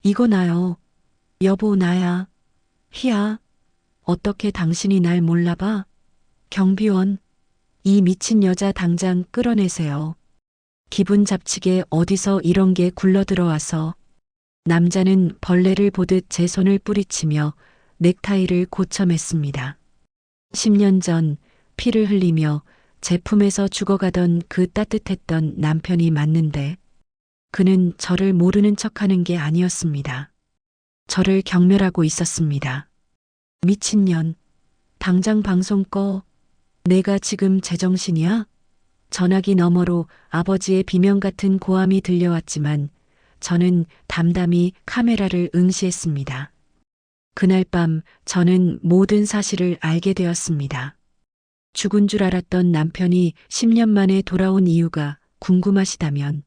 이거 나요. 여보, 나야. 희야. 어떻게 당신이 날 몰라봐? 경비원. 이 미친 여자 당장 끌어내세요. 기분 잡치게 어디서 이런 게 굴러들어와서. 남자는 벌레를 보듯 제 손을 뿌리치며 넥타이를 고쳐맸습니다. 10년 전 피를 흘리며 제품에서 죽어가던 그 따뜻했던 남편이 맞는데 그는 저를 모르는 척하는 게 아니었습니다. 저를 경멸하고 있었습니다. 미친년. 당장 방송 꺼. 내가 지금 제정신이야? 전화기 너머로 아버지의 비명 같은 고함이 들려왔지만 저는 담담히 카메라를 응시했습니다. 그날 밤 저는 모든 사실을 알게 되었습니다. 죽은 줄 알았던 남편이 10년 만에 돌아온 이유가 궁금하시다면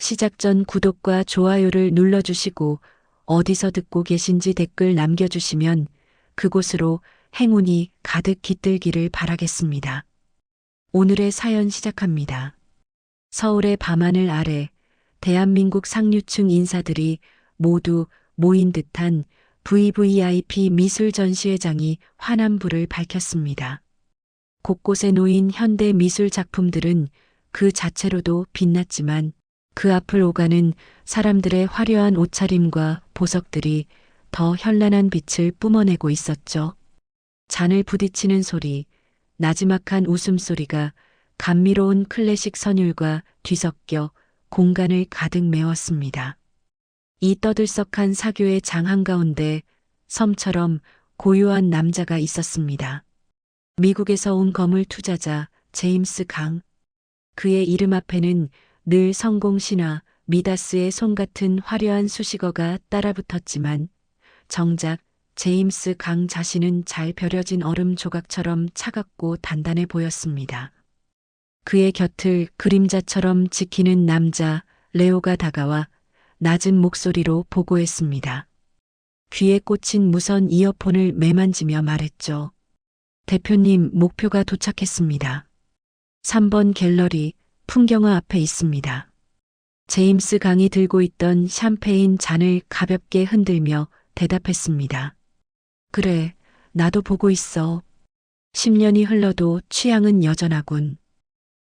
시작 전 구독과 좋아요를 눌러주시고 어디서 듣고 계신지 댓글 남겨주시면 그곳으로 행운이 가득 깃들기를 바라겠습니다. 오늘의 사연 시작합니다. 서울의 밤하늘 아래 대한민국 상류층 인사들이 모두 모인 듯한 VVIP 미술 전시회장이 환한 불을 밝혔습니다. 곳곳에 놓인 현대 미술 작품들은 그 자체로도 빛났지만 그 앞을 오가는 사람들의 화려한 옷차림과 보석들이 더 현란한 빛을 뿜어내고 있었죠. 잔을 부딪히는 소리, 나지막한 웃음소리가 감미로운 클래식 선율과 뒤섞여 공간을 가득 메웠습니다. 이 떠들썩한 사교의 장 한가운데 섬처럼 고요한 남자가 있었습니다. 미국에서 온 거물 투자자 제임스 강. 그의 이름 앞에는 늘 성공 신화 미다스의 손 같은 화려한 수식어가 따라붙었지만 정작 제임스 강 자신은 잘 벼려진 얼음 조각처럼 차갑고 단단해 보였습니다. 그의 곁을 그림자처럼 지키는 남자 레오가 다가와 낮은 목소리로 보고했습니다. 귀에 꽂힌 무선 이어폰을 매만지며 말했죠. 대표님, 목표가 도착했습니다. 3번 갤러리 풍경화 앞에 있습니다. 제임스 강이 들고 있던 샴페인 잔을 가볍게 흔들며 대답했습니다. 그래, 나도 보고 있어. 10년이 흘러도 취향은 여전하군.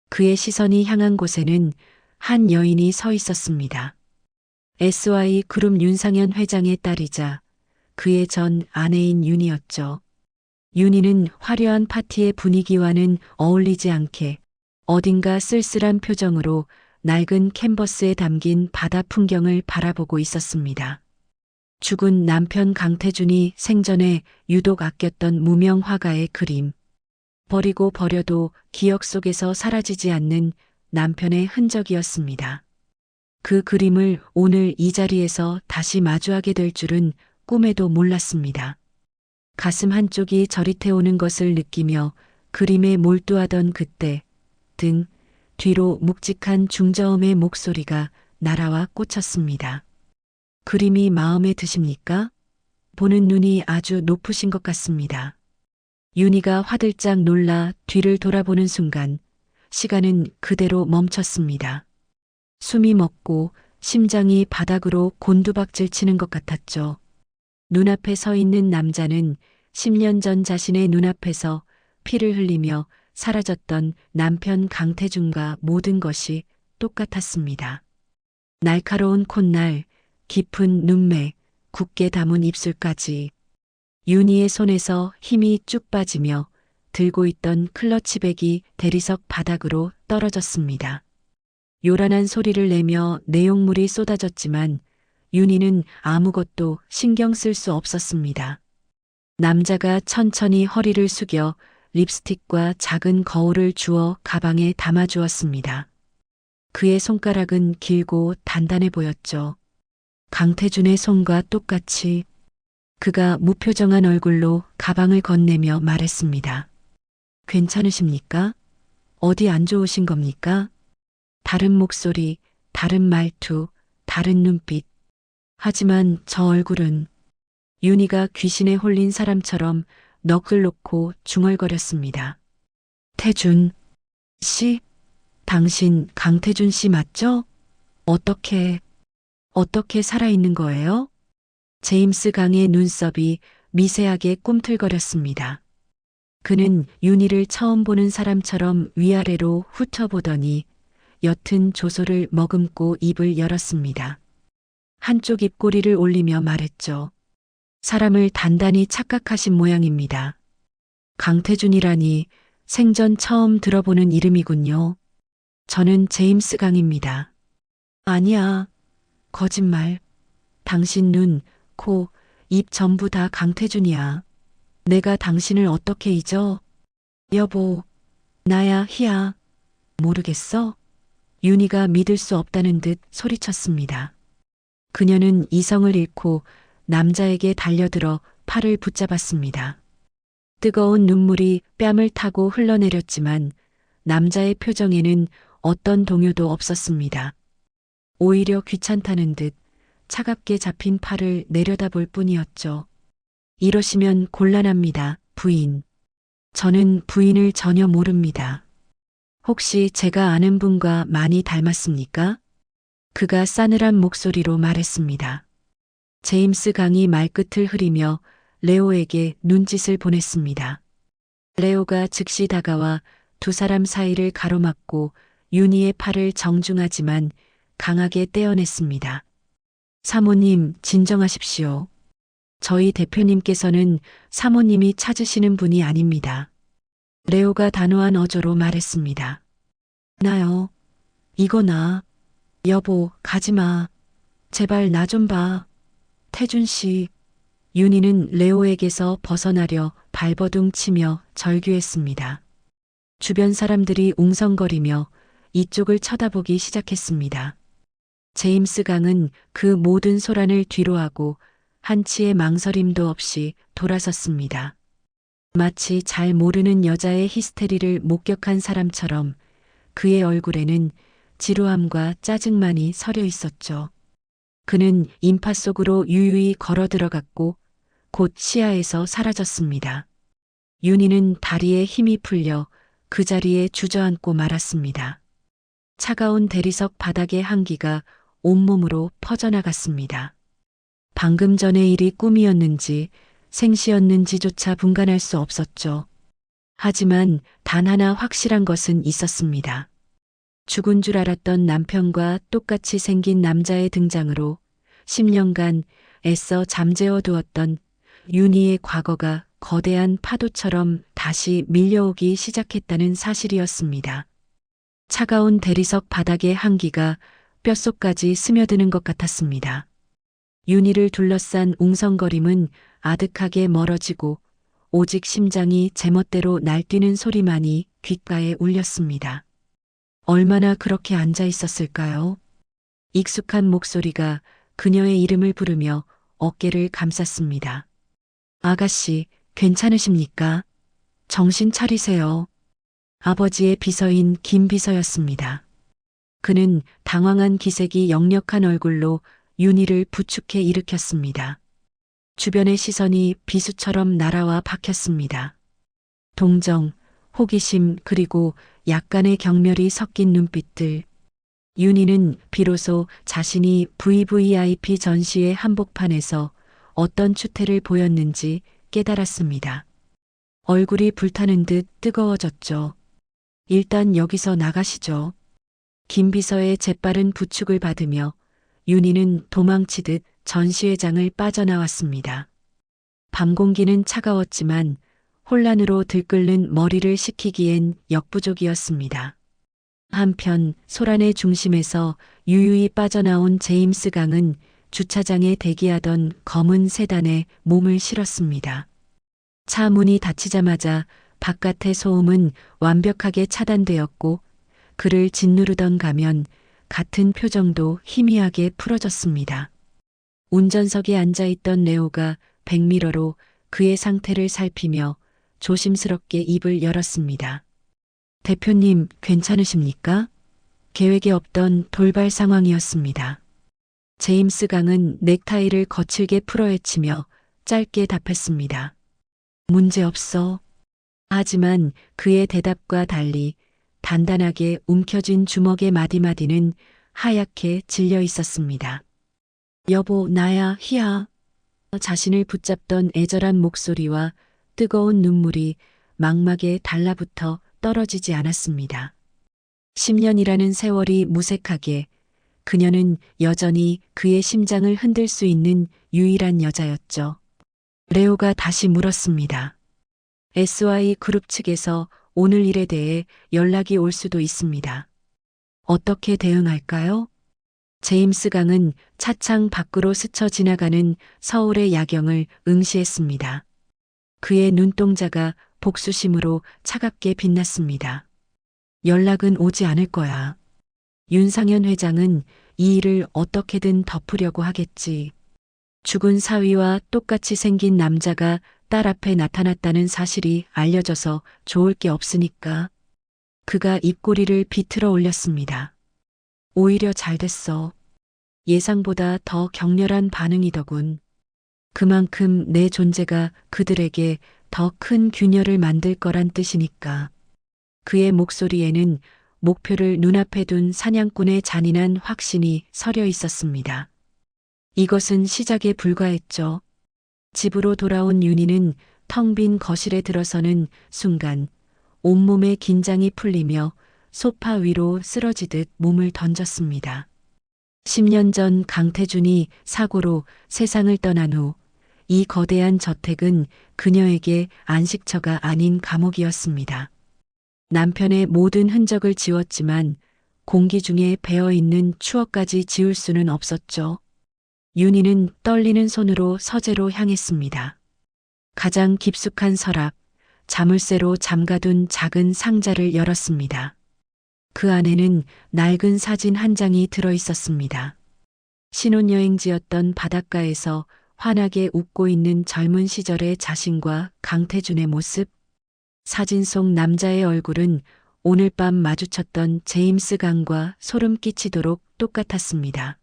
그의 시선이 향한 곳에는 한 여인이 서 있었습니다. SY 그룹 윤상현 회장의 딸이자 그의 전 아내인 윤이었죠. 윤희는 화려한 파티의 분위기와는 어울리지 않게 어딘가 쓸쓸한 표정으로 낡은 캔버스에 담긴 바다 풍경을 바라보고 있었습니다. 죽은 남편 강태준이 생전에 유독 아꼈던 무명 화가의 그림. 버리고 버려도 기억 속에서 사라지지 않는 남편의 흔적이었습니다. 그 그림을 오늘 이 자리에서 다시 마주하게 될 줄은 꿈에도 몰랐습니다. 가슴 한쪽이 저릿해오는 것을 느끼며 그림에 몰두하던 그때 등 뒤로 묵직한 중저음의 목소리가 날아와 꽂혔습니다. 그림이 마음에 드십니까? 보는 눈이 아주 높으신 것 같습니다. 윤희가 화들짝 놀라 뒤를 돌아보는 순간 시간은 그대로 멈췄습니다. 숨이 멎고 심장이 바닥으로 곤두박질 치는 것 같았죠. 눈앞에 서 있는 남자는 10년 전 자신의 눈앞에서 피를 흘리며 사라졌던 남편 강태준과 모든 것이 똑같았습니다. 날카로운 콧날, 깊은 눈매, 굳게 담은 입술까지. 윤희의 손에서 힘이 쭉 빠지며 들고 있던 클러치백이 대리석 바닥으로 떨어졌습니다. 요란한 소리를 내며 내용물이 쏟아졌지만 윤희는 아무것도 신경 쓸 수 없었습니다. 남자가 천천히 허리를 숙여 립스틱과 작은 거울을 주워 가방에 담아주었습니다. 그의 손가락은 길고 단단해 보였죠. 강태준의 손과 똑같이. 그가 무표정한 얼굴로 가방을 건네며 말했습니다. 괜찮으십니까? 어디 안 좋으신 겁니까? 다른 목소리, 다른 말투, 다른 눈빛. 하지만 저 얼굴은. 윤희가 귀신에 홀린 사람처럼 넋을 놓고 중얼거렸습니다. 태준 씨? 당신 강태준 씨 맞죠? 어떻게 살아있는 거예요? 제임스 강의 눈썹이 미세하게 꿈틀거렸습니다. 그는 윤희를 처음 보는 사람처럼 위아래로 훑어보더니 옅은 조소를 머금고 입을 열었습니다. 한쪽 입꼬리를 올리며 말했죠. 사람을 단단히 착각하신 모양입니다. 강태준이라니 생전 처음 들어보는 이름이군요. 저는 제임스 강입니다. 아니야. 거짓말. 당신 눈, 코, 입 전부 다 강태준이야. 내가 당신을 어떻게 잊어? 여보, 나야 희야. 모르겠어? 윤희가 믿을 수 없다는 듯 소리쳤습니다. 그녀는 이성을 잃고 남자에게 달려들어 팔을 붙잡았습니다. 뜨거운 눈물이 뺨을 타고 흘러내렸지만 남자의 표정에는 어떤 동요도 없었습니다. 오히려 귀찮다는 듯 차갑게 잡힌 팔을 내려다볼 뿐이었죠. 이러시면 곤란합니다, 부인. 저는 부인을 전혀 모릅니다. 혹시 제가 아는 분과 많이 닮았습니까? 그가 싸늘한 목소리로 말했습니다. 제임스 강이 말끝을 흐리며 레오에게 눈짓을 보냈습니다. 레오가 즉시 다가와 두 사람 사이를 가로막고 윤희의 팔을 정중하지만 강하게 떼어냈습니다. 사모님, 진정하십시오. 저희 대표님께서는 사모님이 찾으시는 분이 아닙니다. 레오가 단호한 어조로 말했습니다. 나요. 이거 나. 여보, 가지마. 제발 나 좀 봐. 태준 씨. 윤희는 레오에게서 벗어나려 발버둥 치며 절규했습니다. 주변 사람들이 웅성거리며 이쪽을 쳐다보기 시작했습니다. 제임스 강은 그 모든 소란을 뒤로하고 한치의 망설임도 없이 돌아섰습니다. 마치 잘 모르는 여자의 히스테리를 목격한 사람처럼 그의 얼굴에는 지루함과 짜증만이 서려 있었죠. 그는 인파 속으로 유유히 걸어 들어갔고 곧 시야에서 사라졌습니다. 윤희는 다리에 힘이 풀려 그 자리에 주저앉고 말았습니다. 차가운 대리석 바닥의 한기가 온몸으로 퍼져나갔습니다. 방금 전의 일이 꿈이었는지 생시였는지조차 분간할 수 없었죠. 하지만 단 하나 확실한 것은 있었습니다. 죽은 줄 알았던 남편과 똑같이 생긴 남자의 등장으로 10년간 애써 잠재워 두었던 윤희의 과거가 거대한 파도처럼 다시 밀려오기 시작했다는 사실이었습니다. 차가운 대리석 바닥의 한기가 뼛속까지 스며드는 것 같았습니다. 윤희를 둘러싼 웅성거림은 아득하게 멀어지고 오직 심장이 제멋대로 날뛰는 소리만이 귓가에 울렸습니다. 얼마나 그렇게 앉아 있었을까요? 익숙한 목소리가 그녀의 이름을 부르며 어깨를 감쌌습니다. 아가씨, 괜찮으십니까? 정신 차리세요. 아버지의 비서인 김 비서였습니다. 그는 당황한 기색이 역력한 얼굴로 윤희를 부축해 일으켰습니다. 주변의 시선이 비수처럼 날아와 박혔습니다. 동정, 호기심 그리고 약간의 경멸이 섞인 눈빛들. 윤희는 비로소 자신이 VVIP 전시회 한복판에서 어떤 추태를 보였는지 깨달았습니다. 얼굴이 불타는 듯 뜨거워졌죠. 일단 여기서 나가시죠. 김 비서의 재빠른 부축을 받으며 윤희는 도망치듯 전시회장을 빠져나왔습니다. 밤 공기는 차가웠지만 혼란으로 들끓는 머리를 식히기엔 역부족이었습니다. 한편 소란의 중심에서 유유히 빠져나온 제임스 강은 주차장에 대기하던 검은 세단에 몸을 실었습니다. 차 문이 닫히자마자 바깥의 소음은 완벽하게 차단되었고 그를 짓누르던 가면 같은 표정도 희미하게 풀어졌습니다. 운전석에 앉아있던 레오가 백미러로 그의 상태를 살피며 조심스럽게 입을 열었습니다. 대표님, 괜찮으십니까? 계획에 없던 돌발 상황이었습니다. 제임스 강은 넥타이를 거칠게 풀어헤치며 짧게 답했습니다. 문제 없어. 하지만 그의 대답과 달리 단단하게 움켜쥔 주먹의 마디마디는 하얗게 질려 있었습니다. 여보, 나야, 희야. 자신을 붙잡던 애절한 목소리와 뜨거운 눈물이 망막에 달라붙어 떨어지지 않았습니다. 10년이라는 세월이 무색하게 그녀는 여전히 그의 심장을 흔들 수 있는 유일한 여자였죠. 레오가 다시 물었습니다. SY 그룹 측에서 오늘 일에 대해 연락이 올 수도 있습니다. 어떻게 대응할까요? 제임스 강은 차창 밖으로 스쳐 지나가는 서울의 야경을 응시했습니다. 그의 눈동자가 복수심으로 차갑게 빛났습니다. 연락은 오지 않을 거야. 윤상현 회장은 이 일을 어떻게든 덮으려고 하겠지. 죽은 사위와 똑같이 생긴 남자가 딸 앞에 나타났다는 사실이 알려져서 좋을 게 없으니까. 그가 입꼬리를 비틀어 올렸습니다. 오히려 잘 됐어. 예상보다 더 격렬한 반응이더군. 그만큼 내 존재가 그들에게 더 큰 균열을 만들 거란 뜻이니까. 그의 목소리에는 목표를 눈앞에 둔 사냥꾼의 잔인한 확신이 서려 있었습니다. 이것은 시작에 불과했죠. 집으로 돌아온 윤희는 텅 빈 거실에 들어서는 순간 온몸의 긴장이 풀리며 소파 위로 쓰러지듯 몸을 던졌습니다. 10년 전 강태준이 사고로 세상을 떠난 후 이 거대한 저택은 그녀에게 안식처가 아닌 감옥이었습니다. 남편의 모든 흔적을 지웠지만 공기 중에 배어있는 추억까지 지울 수는 없었죠. 윤희는 떨리는 손으로 서재로 향했습니다. 가장 깊숙한 서랍, 자물쇠로 잠가둔 작은 상자를 열었습니다. 그 안에는 낡은 사진 한 장이 들어 있었습니다. 신혼여행지였던 바닷가에서 환하게 웃고 있는 젊은 시절의 자신과 강태준의 모습. 사진 속 남자의 얼굴은 오늘 밤 마주쳤던 제임스 강과 소름 끼치도록 똑같았습니다.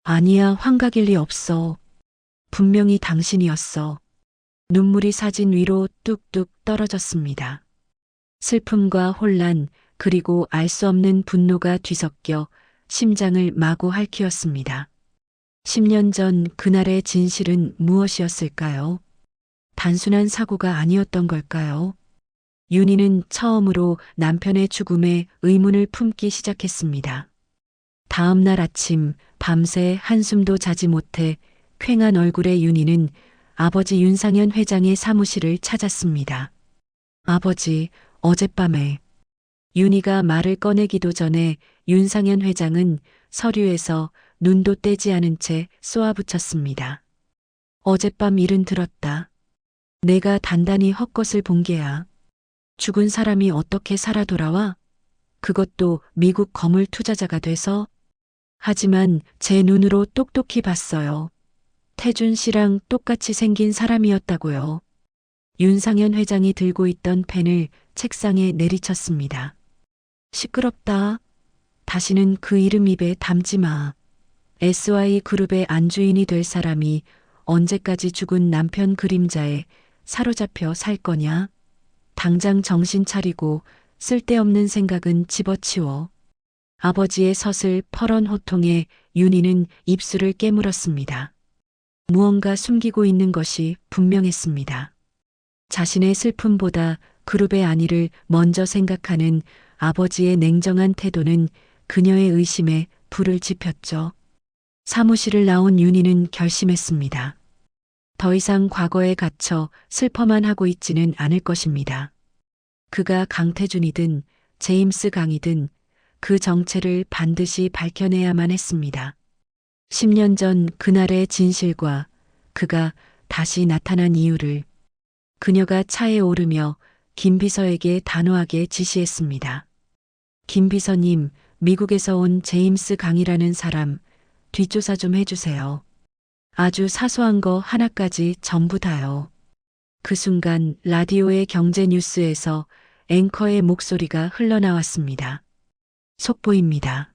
아니야, 환각일 리 없어. 분명히 당신이었어. 눈물이 사진 위로 뚝뚝 떨어졌습니다. 슬픔과 혼란, 그리고 알 수 없는 분노가 뒤섞여 심장을 마구 핥히었습니다. 10년 전 그날의 진실은 무엇이었을까요? 단순한 사고가 아니었던 걸까요? 윤희는 처음으로 남편의 죽음에 의문을 품기 시작했습니다. 다음 날 아침 밤새 한숨도 자지 못해 퀭한 얼굴의 윤희는 아버지 윤상현 회장의 사무실을 찾았습니다. 아버지, 어젯밤에. 윤희가 말을 꺼내기도 전에 윤상현 회장은 서류에서 눈도 떼지 않은 채 쏘아붙였습니다. 어젯밤 일은 들었다. 내가 단단히 헛것을 본 게야. 죽은 사람이 어떻게 살아 돌아와? 그것도 미국 거물 투자자가 돼서? 하지만 제 눈으로 똑똑히 봤어요. 태준 씨랑 똑같이 생긴 사람이었다고요. 윤상현 회장이 들고 있던 펜을 책상에 내리쳤습니다. 시끄럽다. 다시는 그 이름 입에 담지 마. SY 그룹의 안주인이 될 사람이 언제까지 죽은 남편 그림자에 사로잡혀 살 거냐? 당장 정신 차리고 쓸데없는 생각은 집어치워. 아버지의 서슬 퍼런 호통에 윤희는 입술을 깨물었습니다. 무언가 숨기고 있는 것이 분명했습니다. 자신의 슬픔보다 그룹의 안위를 먼저 생각하는 아버지의 냉정한 태도는 그녀의 의심에 불을 지폈죠. 사무실을 나온 윤희는 결심했습니다. 더 이상 과거에 갇혀 슬퍼만 하고 있지는 않을 것입니다. 그가 강태준이든 제임스 강이든 그 정체를 반드시 밝혀내야만 했습니다. 10년 전 그날의 진실과 그가 다시 나타난 이유를. 그녀가 차에 오르며 김 비서에게 단호하게 지시했습니다. 김 비서님, 미국에서 온 제임스 강이라는 사람 뒷조사 좀 해주세요. 아주 사소한 거 하나까지 전부 다요. 그 순간 라디오의 경제 뉴스에서 앵커의 목소리가 흘러나왔습니다. 속보입니다.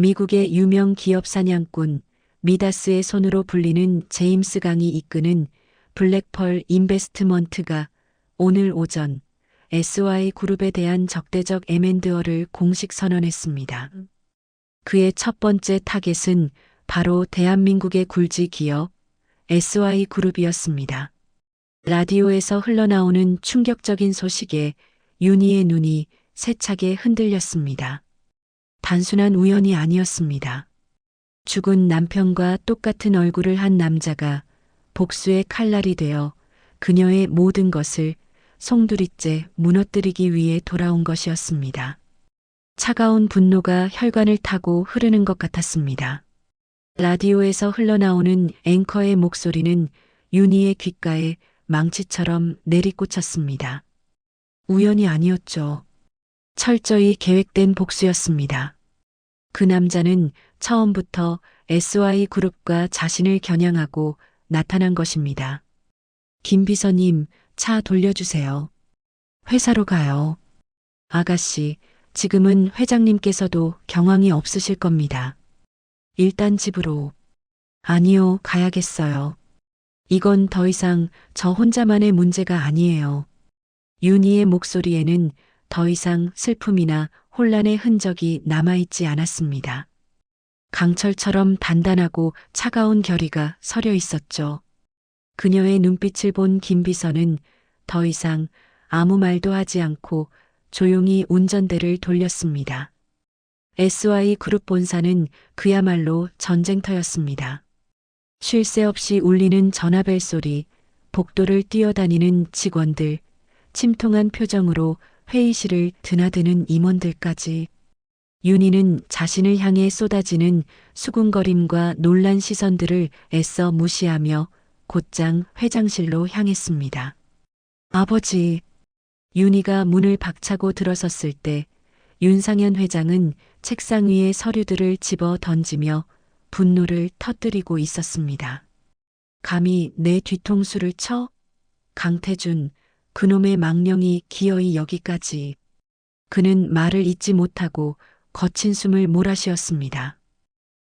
미국의 유명 기업 사냥꾼 미다스의 손으로 불리는 제임스 강이 이끄는 블랙펄 인베스트먼트가 오늘 오전 SY 그룹에 대한 적대적 M&A를 공식 선언했습니다. 그의 첫 번째 타겟은 바로 대한민국의 굴지 기업 SY그룹이었습니다. 라디오에서 흘러나오는 충격적인 소식에 윤희의 눈이 세차게 흔들렸습니다. 단순한 우연이 아니었습니다. 죽은 남편과 똑같은 얼굴을 한 남자가 복수의 칼날이 되어 그녀의 모든 것을 송두리째 무너뜨리기 위해 돌아온 것이었습니다. 차가운 분노가 혈관을 타고 흐르는 것 같았습니다. 라디오에서 흘러나오는 앵커의 목소리는 윤희의 귓가에 망치처럼 내리꽂혔습니다. 우연이 아니었죠. 철저히 계획된 복수였습니다. 그 남자는 처음부터 SY그룹과 자신을 겨냥하고 나타난 것입니다. 김 비서님, 차 돌려주세요. 회사로 가요. 아가씨, 지금은 회장님께서도 경황이 없으실 겁니다. 일단 집으로. 아니요, 가야겠어요. 이건 더 이상 저 혼자만의 문제가 아니에요. 윤희의 목소리에는 더 이상 슬픔이나 혼란의 흔적이 남아있지 않았습니다. 강철처럼 단단하고 차가운 결의가 서려 있었죠. 그녀의 눈빛을 본 김 비서는 더 이상 아무 말도 하지 않고 조용히 운전대를 돌렸습니다. SY그룹 본사는 그야말로 전쟁터였습니다. 쉴 새 없이 울리는 전화벨 소리, 복도를 뛰어다니는 직원들, 침통한 표정으로 회의실을 드나드는 임원들까지. 윤희는 자신을 향해 쏟아지는 수군거림과 놀란 시선들을 애써 무시하며 곧장 회장실로 향했습니다. 아버지. 윤희가 문을 박차고 들어섰을 때 윤상현 회장은 책상 위에 서류들을 집어 던지며 분노를 터뜨리고 있었습니다. 감히 내 뒤통수를 쳐? 강태준, 그놈의 망령이 기어이 여기까지. 그는 말을 잇지 못하고 거친 숨을 몰아쉬었습니다.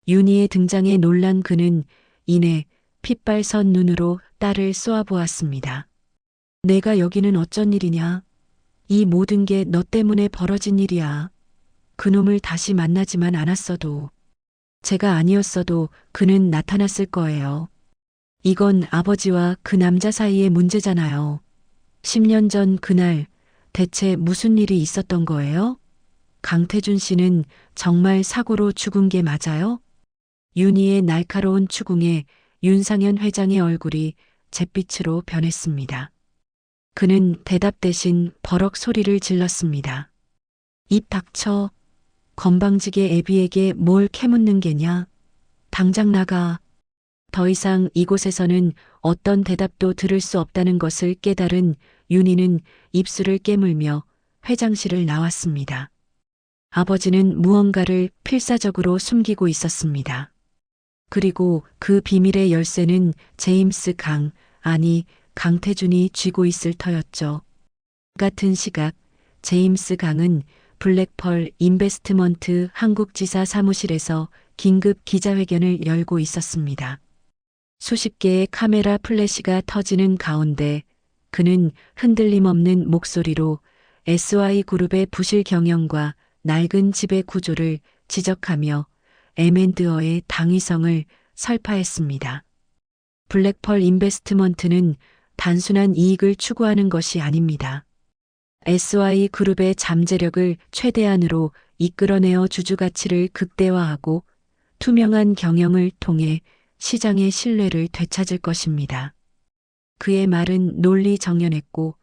윤희의 등장에 놀란 그는 이내 핏발선 눈으로 딸을 쏘아보았습니다. 내가 여기는 어쩐 일이냐? 이 모든 게 너 때문에 벌어진 일이야. 그놈을 다시 만나지만 않았어도, 제가 아니었어도 그는 나타났을 거예요. 이건 아버지와 그 남자 사이의 문제잖아요. 10년 전 그날 대체 무슨 일이 있었던 거예요? 강태준 씨는 정말 사고로 죽은 게 맞아요? 윤희의 날카로운 추궁에 윤상현 회장의 얼굴이 잿빛으로 변했습니다. 그는 대답 대신 버럭 소리를 질렀습니다. 입 닥쳐. 건방지게 애비에게 뭘 캐묻는 게냐? 당장 나가. 더 이상 이곳에서는 어떤 대답도 들을 수 없다는 것을 깨달은 윤희는 입술을 깨물며 회장실을 나왔습니다. 아버지는 무언가를 필사적으로 숨기고 있었습니다. 그리고 그 비밀의 열쇠는 제임스 강태준이 쥐고 있을 터였죠. 같은 시각 제임스 강은 블랙펄 인베스트먼트 한국지사 사무실에서 긴급 기자회견을 열고 있었습니다. 수십 개의 카메라 플래시가 터지는 가운데 그는 흔들림 없는 목소리로 SY그룹의 부실 경영과 낡은 지배 구조를 지적하며 M&A의 당위성을 설파했습니다. 블랙펄 인베스트먼트는 단순한 이익을 추구하는 것이 아닙니다. SY그룹의 잠재력을 최대한으로 이끌어내어 주주 가치를 극대화하고 투명한 경영을 통해 시장의 신뢰를 되찾을 것입니다. 그의 말은 논리정연했고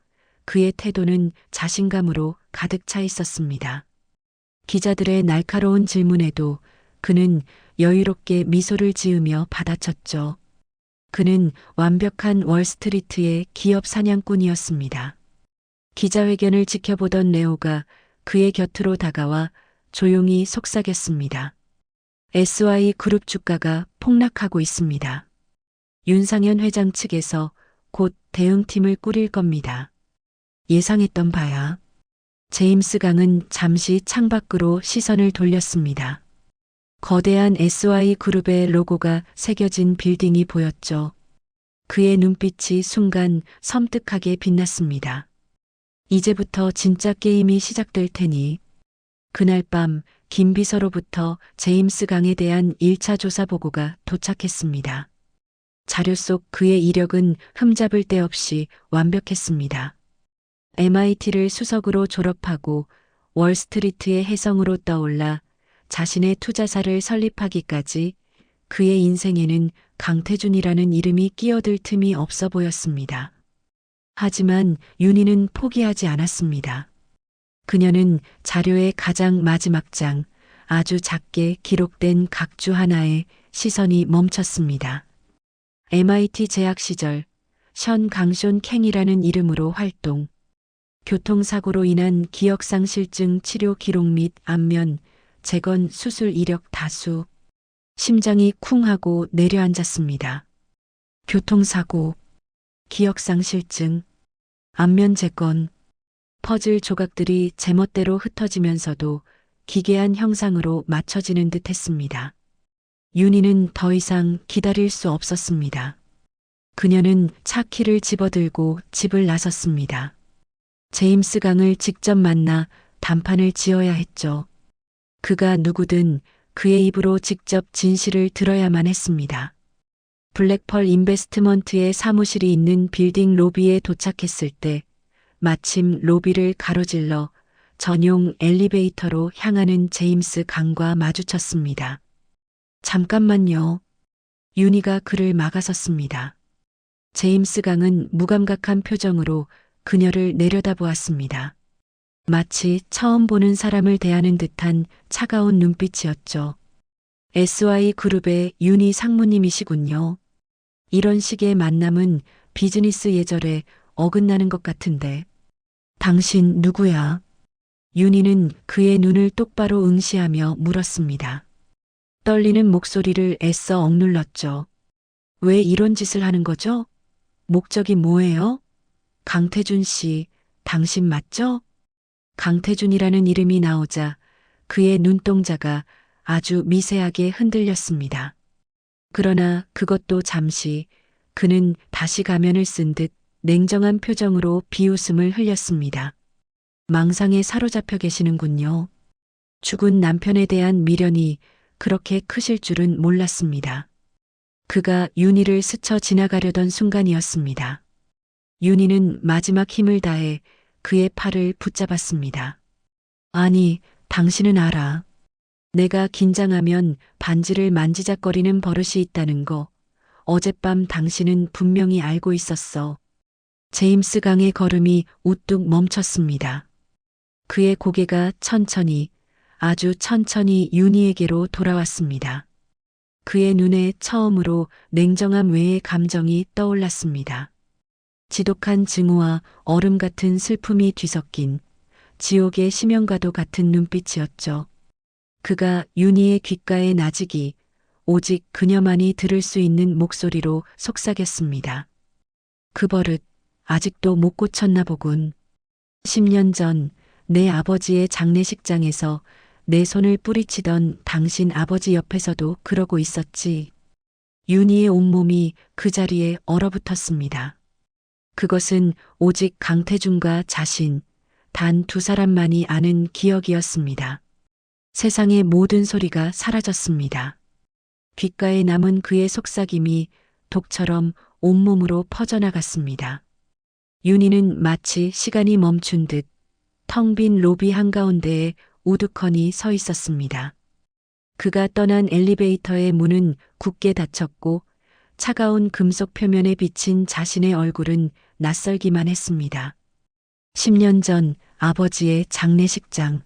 그의 태도는 자신감으로 가득 차 있었습니다. 기자들의 날카로운 질문에도 그는 여유롭게 미소를 지으며 받아쳤죠. 그는 완벽한 월스트리트의 기업 사냥꾼이었습니다. 기자회견을 지켜보던 레오가 그의 곁으로 다가와 조용히 속삭였습니다. SY그룹 주가가 폭락하고 있습니다. 윤상현 회장 측에서 곧 대응팀을 꾸릴 겁니다. 예상했던 바야. 제임스 강은 잠시 창밖으로 시선을 돌렸습니다. 거대한 SY그룹의 로고가 새겨진 빌딩이 보였죠. 그의 눈빛이 순간 섬뜩하게 빛났습니다. 이제부터 진짜 게임이 시작될 테니. 그날 밤 김 비서로부터 제임스 강에 대한 1차 조사 보고가 도착했습니다. 자료 속 그의 이력은 흠잡을 데 없이 완벽했습니다. MIT를 수석으로 졸업하고 월스트리트의 혜성으로 떠올라 자신의 투자사를 설립하기까지 그의 인생에는 강태준이라는 이름이 끼어들 틈이 없어 보였습니다. 하지만 윤희는 포기하지 않았습니다. 그녀는 자료의 가장 마지막 장, 아주 작게 기록된 각주 하나에 시선이 멈췄습니다. MIT 재학 시절 션 강숀 캥이라는 이름으로 활동, 교통사고로 인한 기억상실증 치료 기록 및 안면, 재건 수술 이력 다수, 심장이 쿵 하고 내려앉았습니다. 교통사고, 기억상실증, 안면 재건, 퍼즐 조각들이 제멋대로 흩어지면서도 기괴한 형상으로 맞춰지는 듯 했습니다. 윤희는 더 이상 기다릴 수 없었습니다. 그녀는 차 키를 집어들고 집을 나섰습니다. 제임스 강을 직접 만나 단판을 지어야 했죠. 그가 누구든 그의 입으로 직접 진실을 들어야만 했습니다. 블랙펄 인베스트먼트의 사무실이 있는 빌딩 로비에 도착했을 때 마침 로비를 가로질러 전용 엘리베이터로 향하는 제임스 강과 마주쳤습니다. 잠깐만요. 윤희가 그를 막아섰습니다. 제임스 강은 무감각한 표정으로 그녀를 내려다보았습니다. 마치 처음 보는 사람을 대하는 듯한 차가운 눈빛이었죠. SY그룹의 윤희 상무님이시군요. 이런 식의 만남은 비즈니스 예절에 어긋나는 것 같은데. 당신 누구야? 윤희는 그의 눈을 똑바로 응시하며 물었습니다. 떨리는 목소리를 애써 억눌렀죠. 왜 이런 짓을 하는 거죠? 목적이 뭐예요? 강태준 씨, 당신 맞죠? 강태준이라는 이름이 나오자 그의 눈동자가 아주 미세하게 흔들렸습니다. 그러나 그것도 잠시 그는 다시 가면을 쓴 듯 냉정한 표정으로 비웃음을 흘렸습니다. 망상에 사로잡혀 계시는군요. 죽은 남편에 대한 미련이 그렇게 크실 줄은 몰랐습니다. 그가 윤희를 스쳐 지나가려던 순간이었습니다. 윤희는 마지막 힘을 다해 그의 팔을 붙잡았습니다. 아니, 당신은 알아. 내가 긴장하면 반지를 만지작거리는 버릇이 있다는 거. 어젯밤 당신은 분명히 알고 있었어. 제임스 강의 걸음이 우뚝 멈췄습니다. 그의 고개가 천천히, 아주 천천히 윤희에게로 돌아왔습니다. 그의 눈에 처음으로 냉정함 외의 감정이 떠올랐습니다. 지독한 증오와 얼음 같은 슬픔이 뒤섞인 지옥의 심연과도 같은 눈빛이었죠. 그가 윤희의 귓가에 나직이 오직 그녀만이 들을 수 있는 목소리로 속삭였습니다. 그 버릇 아직도 못 고쳤나 보군. 10년 전 내 아버지의 장례식장에서 내 손을 뿌리치던 당신 아버지 옆에서도 그러고 있었지. 윤희의 온몸이 그 자리에 얼어붙었습니다. 그것은 오직 강태준과 자신, 단 두 사람만이 아는 기억이었습니다. 세상의 모든 소리가 사라졌습니다. 귓가에 남은 그의 속삭임이 독처럼 온몸으로 퍼져나갔습니다. 윤희는 마치 시간이 멈춘 듯 텅 빈 로비 한가운데에 우두커니 서 있었습니다. 그가 떠난 엘리베이터의 문은 굳게 닫혔고 차가운 금속 표면에 비친 자신의 얼굴은 낯설기만 했습니다. 10년 전 아버지의 장례식장.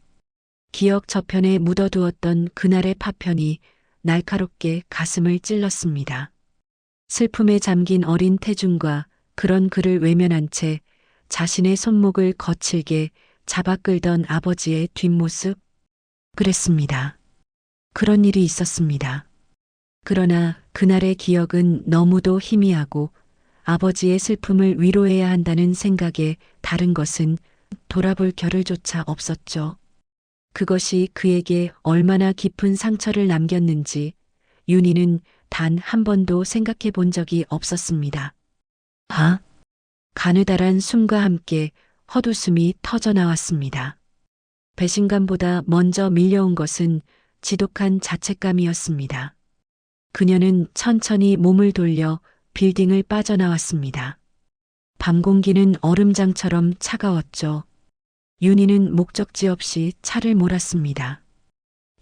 기억 저편에 묻어두었던 그날의 파편이 날카롭게 가슴을 찔렀습니다. 슬픔에 잠긴 어린 태준과 그런 그를 외면한 채 자신의 손목을 거칠게 잡아 끌던 아버지의 뒷모습? 그랬습니다. 그런 일이 있었습니다. 그러나 그날의 기억은 너무도 희미하고 아버지의 슬픔을 위로해야 한다는 생각에 다른 것은 돌아볼 겨를조차 없었죠. 그것이 그에게 얼마나 깊은 상처를 남겼는지 윤희는 단 한 번도 생각해 본 적이 없었습니다. 가느다란 숨과 함께 헛웃음이 터져 나왔습니다. 배신감보다 먼저 밀려온 것은 지독한 자책감이었습니다. 그녀는 천천히 몸을 돌려 빌딩을 빠져나왔습니다. 밤 공기는 얼음장처럼 차가웠죠. 윤희는 목적지 없이 차를 몰았습니다.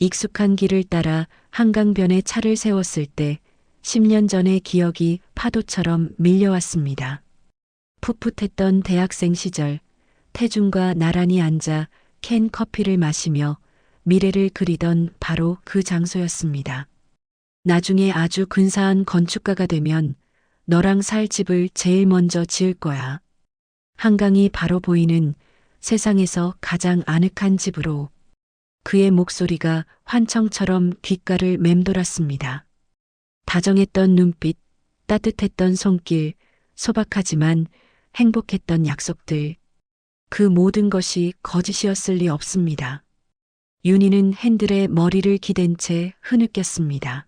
익숙한 길을 따라 한강변에 차를 세웠을 때 10년 전의 기억이 파도처럼 밀려왔습니다. 풋풋했던 대학생 시절, 태중과 나란히 앉아 캔 커피를 마시며 미래를 그리던 바로 그 장소였습니다. 나중에 아주 근사한 건축가가 되면 너랑 살 집을 제일 먼저 지을 거야. 한강이 바로 보이는 세상에서 가장 아늑한 집으로. 그의 목소리가 환청처럼 귓가를 맴돌았습니다. 다정했던 눈빛, 따뜻했던 손길, 소박하지만 행복했던 약속들. 그 모든 것이 거짓이었을 리 없습니다. 윤희는 핸들에 머리를 기댄 채 흐느꼈습니다.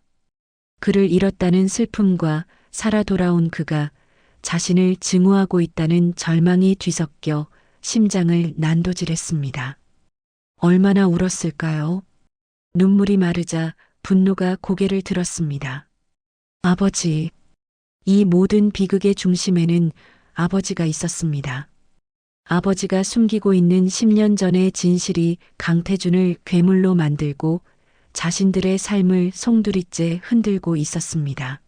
그를 잃었다는 슬픔과 살아 돌아온 그가 자신을 증오하고 있다는 절망이 뒤섞여 심장을 난도질했습니다. 얼마나 울었을까요? 눈물이 마르자 분노가 고개를 들었습니다. 아버지. 이 모든 비극의 중심에는 아버지가 있었습니다. 아버지가 숨기고 있는 10년 전의 진실이 강태준을 괴물로 만들고 자신들의 삶을 송두리째 흔들고 있었습니다.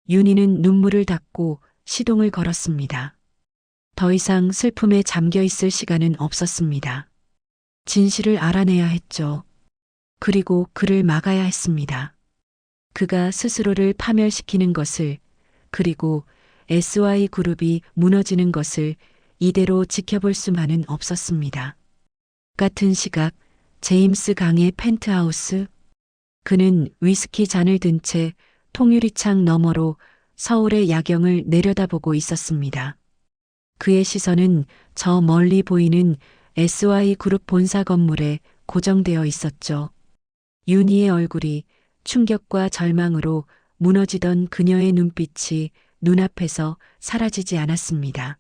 윤희는 눈물을 닦고 시동을 걸었습니다. 더 이상 슬픔에 잠겨 있을 시간은 없었습니다. 진실을 알아내야 했죠. 그리고 그를 막아야 했습니다. 그가 스스로를 파멸시키는 것을, 그리고 SY그룹이 무너지는 것을 이대로 지켜볼 수만은 없었습니다. 같은 시각 제임스 강의 펜트하우스. 그는 위스키 잔을 든 채 통유리창 너머로 서울의 야경을 내려다보고 있었습니다. 그의 시선은 저 멀리 보이는 SY그룹 본사 건물에 고정되어 있었죠. 윤희의 얼굴이 충격과 절망으로 무너지던 그녀의 눈빛이 눈앞에서 사라지지 않았습니다.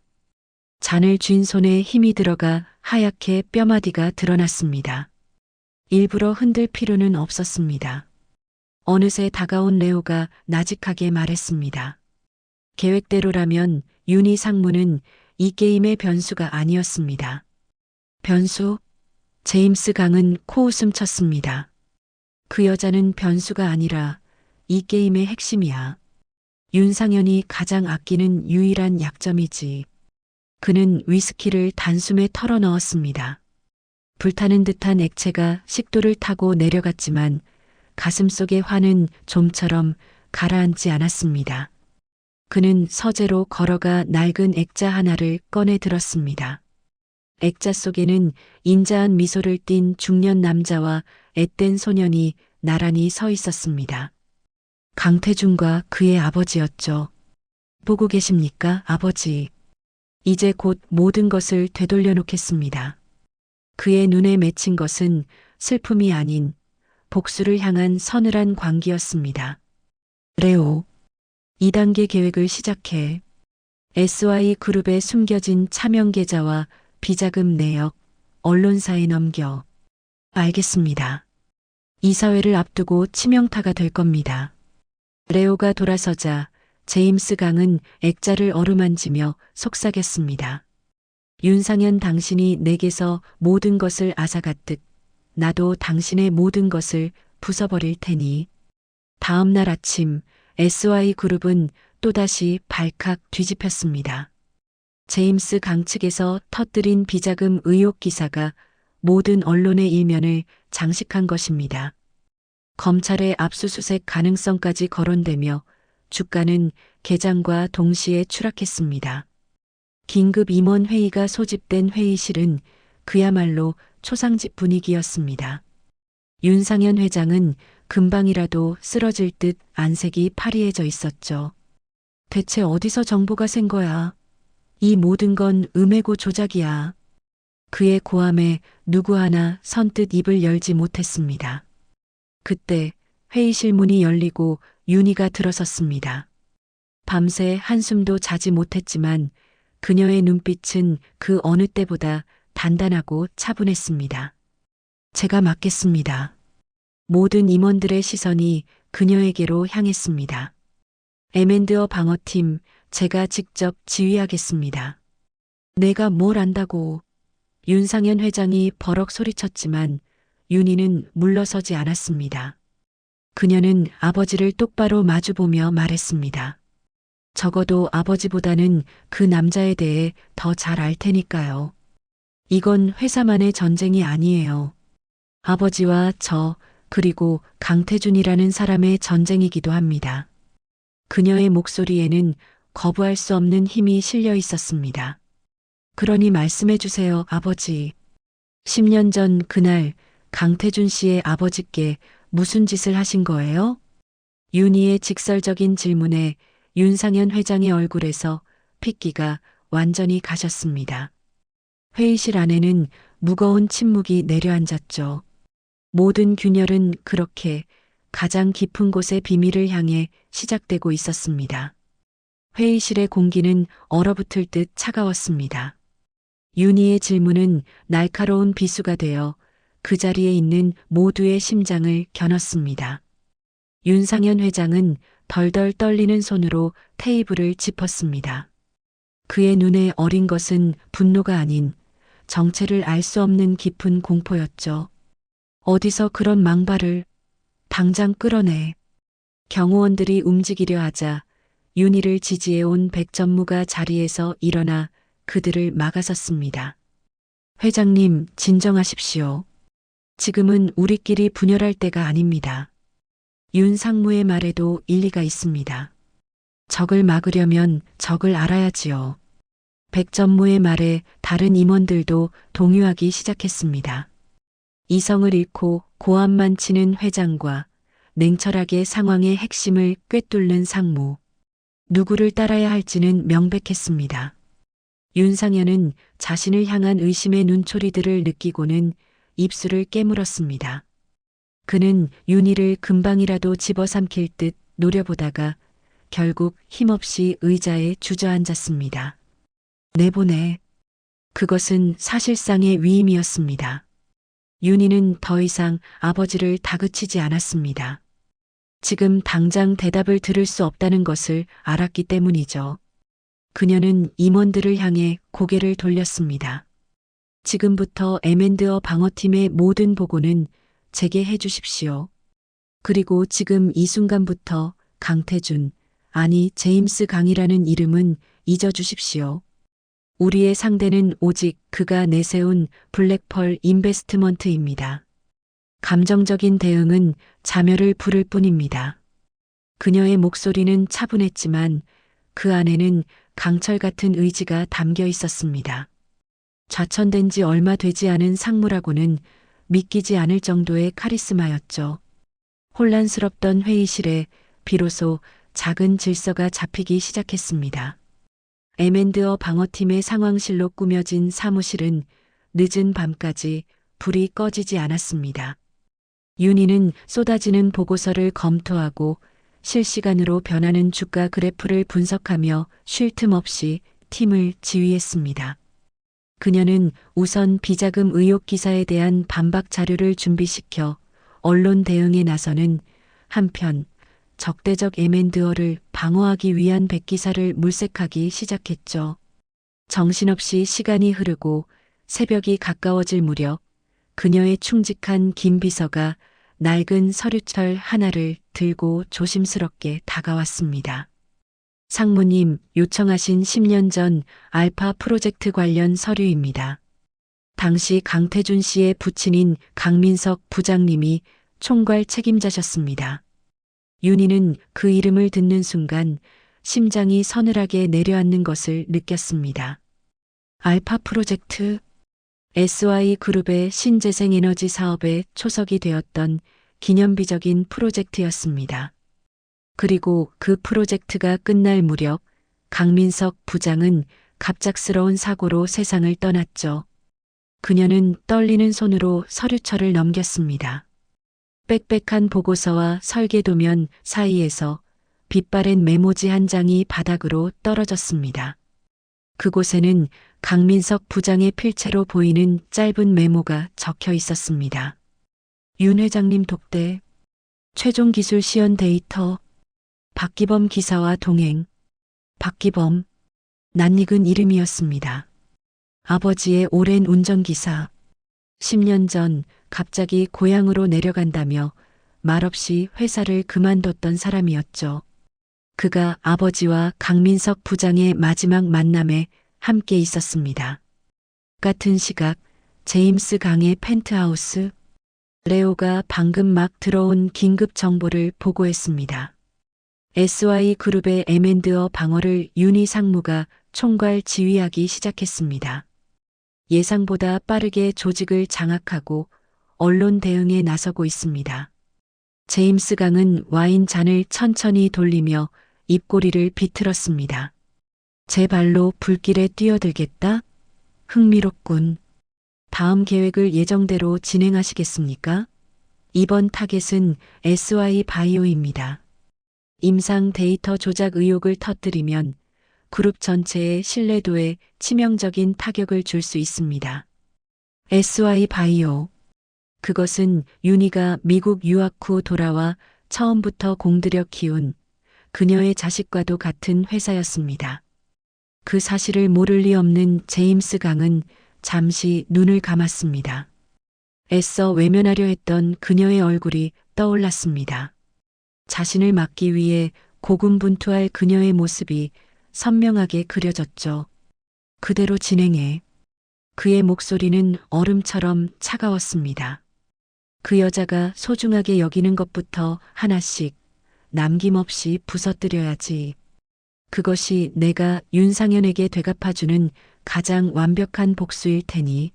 잔을 쥔 손에 힘이 들어가 하얗게 뼈마디가 드러났습니다. 일부러 흔들 필요는 없었습니다. 어느새 다가온 레오가 나직하게 말했습니다. 계획대로라면 윤희 상무는 이 게임의 변수가 아니었습니다. 변수? 제임스 강은 코웃음 쳤습니다. 그 여자는 변수가 아니라 이 게임의 핵심이야. 윤상현이 가장 아끼는 유일한 약점이지. 그는 위스키를 단숨에 털어 넣었습니다. 불타는 듯한 액체가 식도를 타고 내려갔지만 가슴속의 화는 좀처럼 가라앉지 않았습니다. 그는 서재로 걸어가 낡은 액자 하나를 꺼내 들었습니다. 액자 속에는 인자한 미소를 띤 중년 남자와 앳된 소년이 나란히 서 있었습니다. 강태준과 그의 아버지였죠. 보고 계십니까, 아버지? 이제 곧 모든 것을 되돌려 놓겠습니다. 그의 눈에 맺힌 것은 슬픔이 아닌 복수를 향한 서늘한 광기였습니다. 레오, 2단계 계획을 시작해. SY그룹에 숨겨진 차명 계좌와 비자금 내역, 언론사에 넘겨. 알겠습니다. 이사회를 앞두고 치명타가 될 겁니다. 레오가 돌아서자 제임스 강은 액자를 어루만지며 속삭였습니다. 윤상현, 당신이 내게서 모든 것을 앗아갔듯 나도 당신의 모든 것을 부숴버릴 테니. 다음 날 아침 SY그룹은 또다시 발칵 뒤집혔습니다. 제임스 강 측에서 터뜨린 비자금 의혹 기사가 모든 언론의 일면을 장식한 것입니다. 검찰의 압수수색 가능성까지 거론되며 주가는 개장과 동시에 추락했습니다. 긴급 임원 회의가 소집된 회의실은 그야말로 초상집 분위기였습니다. 윤상현 회장은 금방이라도 쓰러질 듯 안색이 파리해져 있었죠. 대체 어디서 정보가 샌 거야? 이 모든 건 음해고 조작이야. 그의 고함에 누구 하나 선뜻 입을 열지 못했습니다. 그때 회의실 문이 열리고 윤희가 들어섰습니다. 밤새 한숨도 자지 못했지만 그녀의 눈빛은 그 어느 때보다 단단하고 차분했습니다. 제가 맡겠습니다. 모든 임원들의 시선이 그녀에게로 향했습니다. M&어 방어팀, 제가 직접 지휘하겠습니다. 내가 뭘 안다고. 윤상현 회장이 버럭 소리쳤지만 윤희는 물러서지 않았습니다. 그녀는 아버지를 똑바로 마주보며 말했습니다. 적어도 아버지보다는 그 남자에 대해 더 잘 알 테니까요. 이건 회사만의 전쟁이 아니에요. 아버지와 저, 그리고 강태준이라는 사람의 전쟁이기도 합니다. 그녀의 목소리에는 거부할 수 없는 힘이 실려 있었습니다. 그러니 말씀해 주세요, 아버지. 10년 전 그날 강태준 씨의 아버지께 무슨 짓을 하신 거예요? 윤희의 직설적인 질문에 윤상현 회장의 얼굴에서 핏기가 완전히 가셨습니다. 회의실 안에는 무거운 침묵이 내려앉았죠. 모든 균열은 그렇게 가장 깊은 곳의 비밀을 향해 시작되고 있었습니다. 회의실의 공기는 얼어붙을 듯 차가웠습니다. 윤희의 질문은 날카로운 비수가 되어 그 자리에 있는 모두의 심장을 겨눴습니다. 윤상현 회장은 덜덜 떨리는 손으로 테이블을 짚었습니다. 그의 눈에 어린 것은 분노가 아닌 정체를 알 수 없는 깊은 공포였죠. 어디서 그런 망발을. 당장 끌어내. 경호원들이 움직이려 하자 윤희를 지지해온 백 전무가 자리에서 일어나 그들을 막아섰습니다. 회장님, 진정하십시오. 지금은 우리끼리 분열할 때가 아닙니다. 윤 상무의 말에도 일리가 있습니다. 적을 막으려면 적을 알아야지요. 백 전무의 말에 다른 임원들도 동요하기 시작했습니다. 이성을 잃고 고함만 치는 회장과 냉철하게 상황의 핵심을 꿰뚫는 상무. 누구를 따라야 할지는 명백했습니다. 윤상현은 자신을 향한 의심의 눈초리들을 느끼고는 입술을 깨물었습니다. 그는 윤희를 금방이라도 집어삼킬 듯 노려보다가 결국 힘없이 의자에 주저앉았습니다. 내보내. 그것은 사실상의 위임이었습니다. 윤희는 더 이상 아버지를 다그치지 않았습니다. 지금 당장 대답을 들을 수 없다는 것을 알았기 때문이죠. 그녀는 임원들을 향해 고개를 돌렸습니다. 지금부터 M&어 방어팀의 모든 보고는 제게 해주십시오. 그리고 지금 이 순간부터 강태준, 아니 제임스 강이라는 이름은 잊어주십시오. 우리의 상대는 오직 그가 내세운 블랙펄 인베스트먼트입니다. 감정적인 대응은 자멸을 부를 뿐입니다. 그녀의 목소리는 차분했지만 그 안에는 강철 같은 의지가 담겨 있었습니다. 좌천된 지 얼마 되지 않은 상무라고는 믿기지 않을 정도의 카리스마였죠. 혼란스럽던 회의실에 비로소 작은 질서가 잡히기 시작했습니다. M&어 방어팀의 상황실로 꾸며진 사무실은 늦은 밤까지 불이 꺼지지 않았습니다. 윤희는 쏟아지는 보고서를 검토하고 실시간으로 변하는 주가 그래프를 분석하며 쉴 틈 없이 팀을 지휘했습니다. 그녀는 우선 비자금 의혹 기사에 대한 반박 자료를 준비시켜 언론 대응에 나서는 한편 적대적 M&어를 방어하기 위한 백기사를 물색하기 시작했죠. 정신없이 시간이 흐르고 새벽이 가까워질 무렵 그녀의 충직한 김 비서가 낡은 서류철 하나를 들고 조심스럽게 다가왔습니다. 상무님, 요청하신 10년 전 알파 프로젝트 관련 서류입니다. 당시 강태준 씨의 부친인 강민석 부장님이 총괄 책임자셨습니다. 윤희는 그 이름을 듣는 순간 심장이 서늘하게 내려앉는 것을 느꼈습니다. 알파 프로젝트? SY그룹의 신재생 에너지 사업에 초석이 되었던 기념비적인 프로젝트였습니다. 그리고 그 프로젝트가 끝날 무렵 강민석 부장은 갑작스러운 사고로 세상을 떠났죠. 그녀는 떨리는 손으로 서류철을 넘겼습니다. 빽빽한 보고서와 설계도면 사이에서 빛바랜 메모지 한 장이 바닥으로 떨어졌습니다. 그곳에는 강민석 부장의 필체로 보이는 짧은 메모가 적혀 있었습니다. 윤 회장님 독대, 최종 기술 시연 데이터, 박기범 기사와 동행. 박기범, 낯익은 이름이었습니다. 아버지의 오랜 운전기사. 10년 전 갑자기 고향으로 내려간다며 말없이 회사를 그만뒀던 사람이었죠. 그가 아버지와 강민석 부장의 마지막 만남에 함께 있었습니다. 같은 시각 제임스 강의 펜트하우스. 레오가 방금 막 들어온 긴급 정보를 보고했습니다. SY그룹의 M&A 방어를 윤희 상무가 총괄 지휘하기 시작했습니다. 예상보다 빠르게 조직을 장악하고 언론 대응에 나서고 있습니다. 제임스 강은 와인 잔을 천천히 돌리며 입꼬리를 비틀었습니다. 제 발로 불길에 뛰어들겠다? 흥미롭군. 다음 계획을 예정대로 진행하시겠습니까? 이번 타겟은 SY바이오입니다. 임상 데이터 조작 의혹을 터뜨리면 그룹 전체의 신뢰도에 치명적인 타격을 줄 수 있습니다. SY바이오. 그것은 윤희가 미국 유학 후 돌아와 처음부터 공들여 키운 그녀의 자식과도 같은 회사였습니다. 그 사실을 모를 리 없는 제임스 강은 잠시 눈을 감았습니다. 애써 외면하려 했던 그녀의 얼굴이 떠올랐습니다. 자신을 막기 위해 고군분투할 그녀의 모습이 선명하게 그려졌죠. 그대로 진행해. 그의 목소리는 얼음처럼 차가웠습니다. 그 여자가 소중하게 여기는 것부터 하나씩 남김없이 부서뜨려야지. 그것이 내가 윤상현에게 되갚아주는 가장 완벽한 복수일 테니.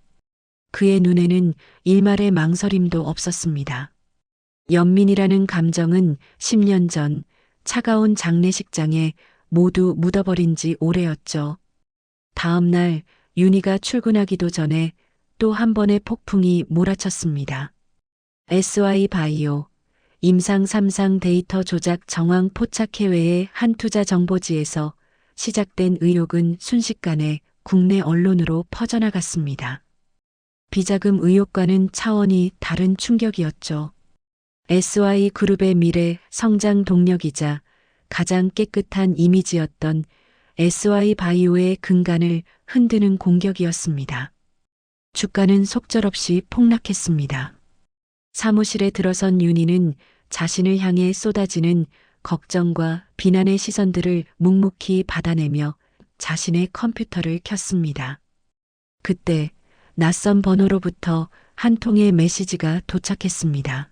그의 눈에는 일말의 망설임도 없었습니다. 연민이라는 감정은 10년 전 차가운 장례식장에 모두 묻어버린 지 오래였죠. 다음 날 윤희가 출근하기도 전에 또 한 번의 폭풍이 몰아쳤습니다. SY바이오 임상 3상 데이터 조작 정황 포착 해외의 한 투자 정보지에서 시작된 의혹은 순식간에 국내 언론으로 퍼져나갔습니다. 비자금 의혹과는 차원이 다른 충격이었죠. SY그룹의 미래 성장 동력이자 가장 깨끗한 이미지였던 SY바이오의 근간을 흔드는 공격이었습니다. 주가는 속절없이 폭락했습니다. 사무실에 들어선 윤희는 자신을 향해 쏟아지는 걱정과 비난의 시선들을 묵묵히 받아내며 자신의 컴퓨터를 켰습니다. 그때 낯선 번호로부터 한 통의 메시지가 도착했습니다.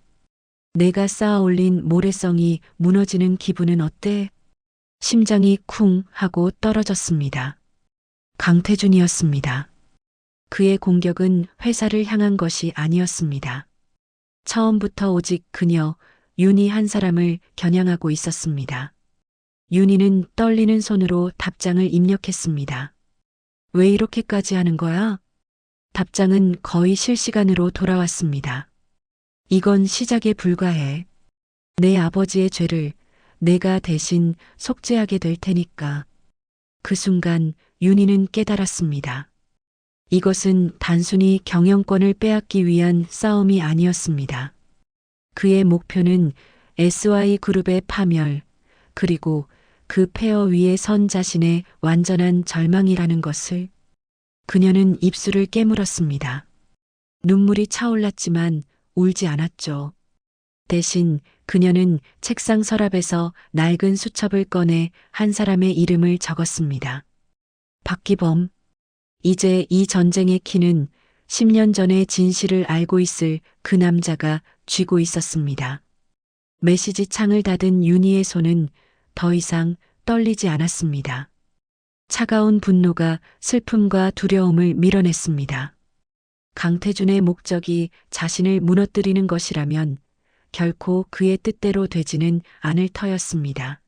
내가 쌓아 올린 모래성이 무너지는 기분은 어때? 심장이 쿵 하고 떨어졌습니다. 강태준이었습니다. 그의 공격은 회사를 향한 것이 아니었습니다. 처음부터 오직 그녀, 윤희 한 사람을 겨냥하고 있었습니다. 윤희는 떨리는 손으로 답장을 입력했습니다. 왜 이렇게까지 하는 거야? 답장은 거의 실시간으로 돌아왔습니다. 이건 시작에 불과해. 내 아버지의 죄를 내가 대신 속죄하게 될 테니까. 그 순간 윤희는 깨달았습니다. 이것은 단순히 경영권을 빼앗기 위한 싸움이 아니었습니다. 그의 목표는 SY그룹의 파멸, 그리고 그 폐허 위에 선 자신의 완전한 절망이라는 것을. 그녀는 입술을 깨물었습니다. 눈물이 차올랐지만 울지 않았죠. 대신 그녀는 책상 서랍에서 낡은 수첩을 꺼내 한 사람의 이름을 적었습니다. 박기범. 이제 이 전쟁의 키는 10년 전의 진실을 알고 있을 그 남자가 쥐고 있었습니다. 메시지 창을 닫은 윤희의 손은 더 이상 떨리지 않았습니다. 차가운 분노가 슬픔과 두려움을 밀어냈습니다. 강태준의 목적이 자신을 무너뜨리는 것이라면 결코 그의 뜻대로 되지는 않을 터였습니다.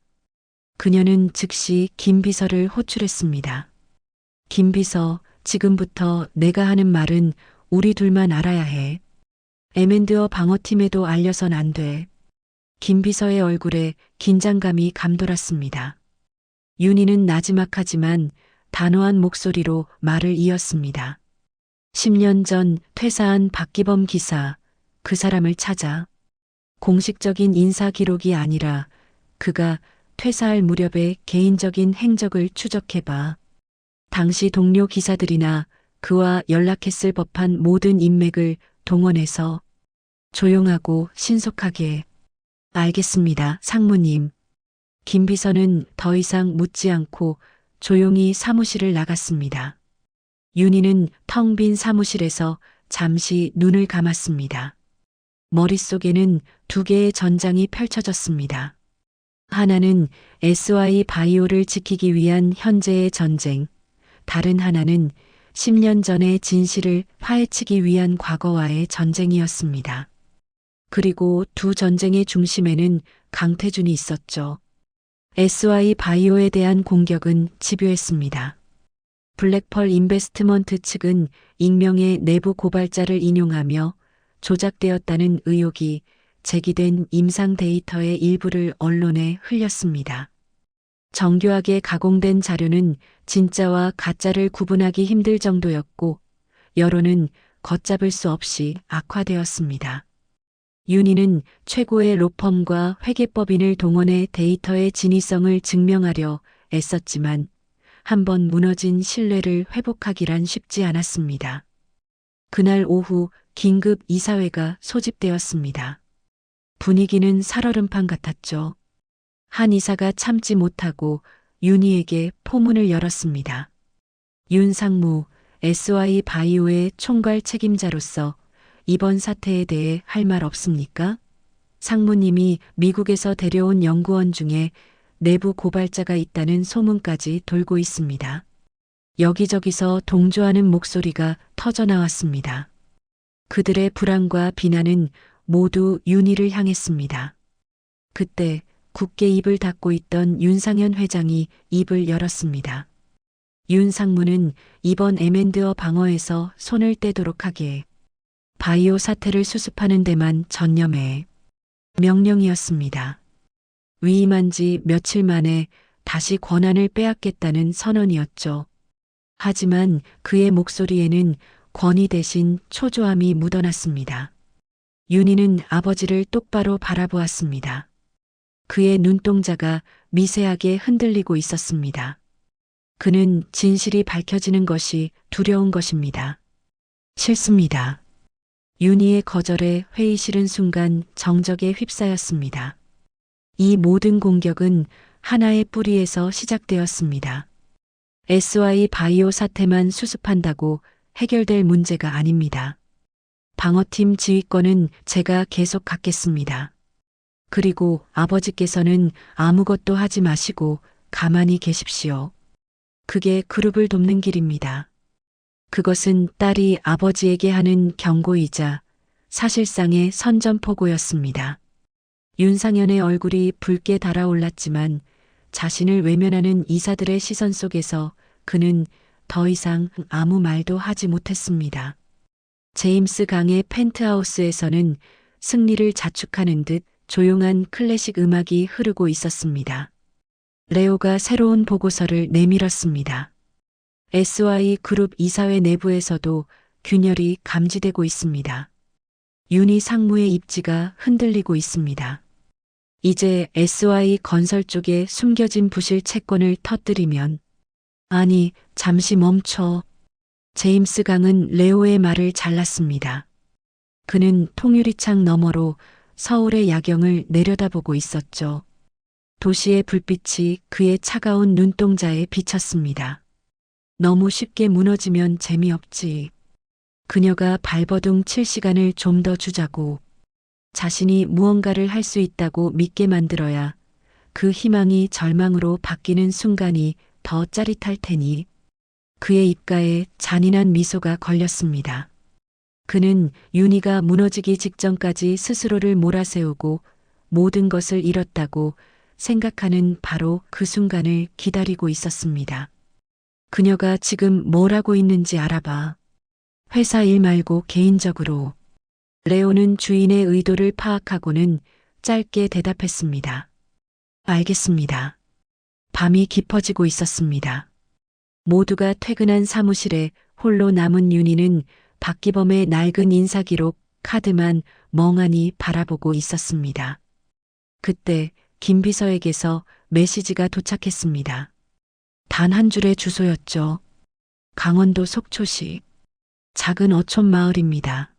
그녀는 즉시 김 비서를 호출했습니다. 김 비서, 지금부터 내가 하는 말은 우리 둘만 알아야 해. M&A 방어팀에도 알려선 안 돼. 김 비서의 얼굴에 긴장감이 감돌았습니다. 윤희는 나지막하지만 단호한 목소리로 말을 이었습니다. 10년 전 퇴사한 박기범 기사, 그 사람을 찾아. 공식적인 인사 기록이 아니라 그가 퇴사할 무렵의 개인적인 행적을 추적해봐. 당시 동료 기사들이나 그와 연락했을 법한 모든 인맥을 동원해서 조용하고 신속하게. 알겠습니다, 상무님. 김 비서는 더 이상 묻지 않고 조용히 사무실을 나갔습니다. 윤희는 텅 빈 사무실에서 잠시 눈을 감았습니다. 머릿속에는 두 개의 전장이 펼쳐졌습니다. 하나는 SY 바이오를 지키기 위한 현재의 전쟁, 다른 하나는 10년 전의 진실을 파헤치기 위한 과거와의 전쟁이었습니다. 그리고 두 전쟁의 중심에는 강태준이 있었죠. SY 바이오에 대한 공격은 집요했습니다. 블랙펄 인베스트먼트 측은 익명의 내부 고발자를 인용하며 조작되었다는 의혹이 제기된 임상 데이터의 일부를 언론에 흘렸습니다. 정교하게 가공된 자료는 진짜와 가짜를 구분하기 힘들 정도였고 여론은 걷잡을 수 없이 악화되었습니다. 윤희는 최고의 로펌과 회계법인을 동원해 데이터의 진위성을 증명하려 애썼지만 한번 무너진 신뢰를 회복하기란 쉽지 않았습니다. 그날 오후 긴급 이사회가 소집되었습니다. 분위기는 살얼음판 같았죠. 한 이사가 참지 못하고 윤희에게 포문을 열었습니다. 윤 상무, SY 바이오의 총괄 책임자로서 이번 사태에 대해 할 말 없습니까? 상무님이 미국에서 데려온 연구원 중에 내부 고발자가 있다는 소문까지 돌고 있습니다. 여기저기서 동조하는 목소리가 터져나왔습니다. 그들의 불안과 비난은 모두 윤희를 향했습니다. 그때 굳게 입을 닫고 있던 윤상현 회장이 입을 열었습니다. 윤 상무는 이번 M&A 방어에서 손을 떼도록 하게. 바이오 사태를 수습하는 데만 전념해. 명령이었습니다. 위임한 지 며칠 만에 다시 권한을 빼앗겠다는 선언이었죠. 하지만 그의 목소리에는 권위 대신 초조함이 묻어났습니다. 윤희는 아버지를 똑바로 바라보았습니다. 그의 눈동자가 미세하게 흔들리고 있었습니다. 그는 진실이 밝혀지는 것이 두려운 것입니다. 싫습니다. 윤희의 거절에 회의실은 순간 정적에 휩싸였습니다. 이 모든 공격은 하나의 뿌리에서 시작되었습니다. SY 바이오 사태만 수습한다고 해결될 문제가 아닙니다. 방어팀 지휘권은 제가 계속 갖겠습니다. 그리고 아버지께서는 아무것도 하지 마시고 가만히 계십시오. 그게 그룹을 돕는 길입니다. 그것은 딸이 아버지에게 하는 경고이자 사실상의 선전포고였습니다. 윤상현의 얼굴이 붉게 달아올랐지만 자신을 외면하는 이사들의 시선 속에서 그는 더 이상 아무 말도 하지 못했습니다. 제임스 강의 펜트하우스에서는 승리를 자축하는 듯 조용한 클래식 음악이 흐르고 있었습니다. 레오가 새로운 보고서를 내밀었습니다. SY 그룹 이사회 내부에서도 균열이 감지되고 있습니다. 윤희 상무의 입지가 흔들리고 있습니다. 이제 SY 건설 쪽에 숨겨진 부실 채권을 터뜨리면 아니, 잠시 멈춰. 제임스 강은 레오의 말을 잘랐습니다. 그는 통유리창 너머로 서울의 야경을 내려다보고 있었죠. 도시의 불빛이 그의 차가운 눈동자에 비쳤습니다. 너무 쉽게 무너지면 재미없지. 그녀가 발버둥 칠 시간을 좀 더 주자고. 자신이 무언가를 할 수 있다고 믿게 만들어야 그 희망이 절망으로 바뀌는 순간이 더 짜릿할 테니. 그의 입가에 잔인한 미소가 걸렸습니다. 그는 윤희가 무너지기 직전까지 스스로를 몰아세우고 모든 것을 잃었다고 생각하는 바로 그 순간을 기다리고 있었습니다. 그녀가 지금 뭘 하고 있는지 알아봐. 회사 일 말고 개인적으로. 레오는 주인의 의도를 파악하고는 짧게 대답했습니다. 알겠습니다. 밤이 깊어지고 있었습니다. 모두가 퇴근한 사무실에 홀로 남은 윤희는 박기범의 낡은 인사기록 카드만 멍하니 바라보고 있었습니다. 그때 김 비서에게서 메시지가 도착했습니다. 단 한 줄의 주소였죠. 강원도 속초시 작은 어촌 마을입니다.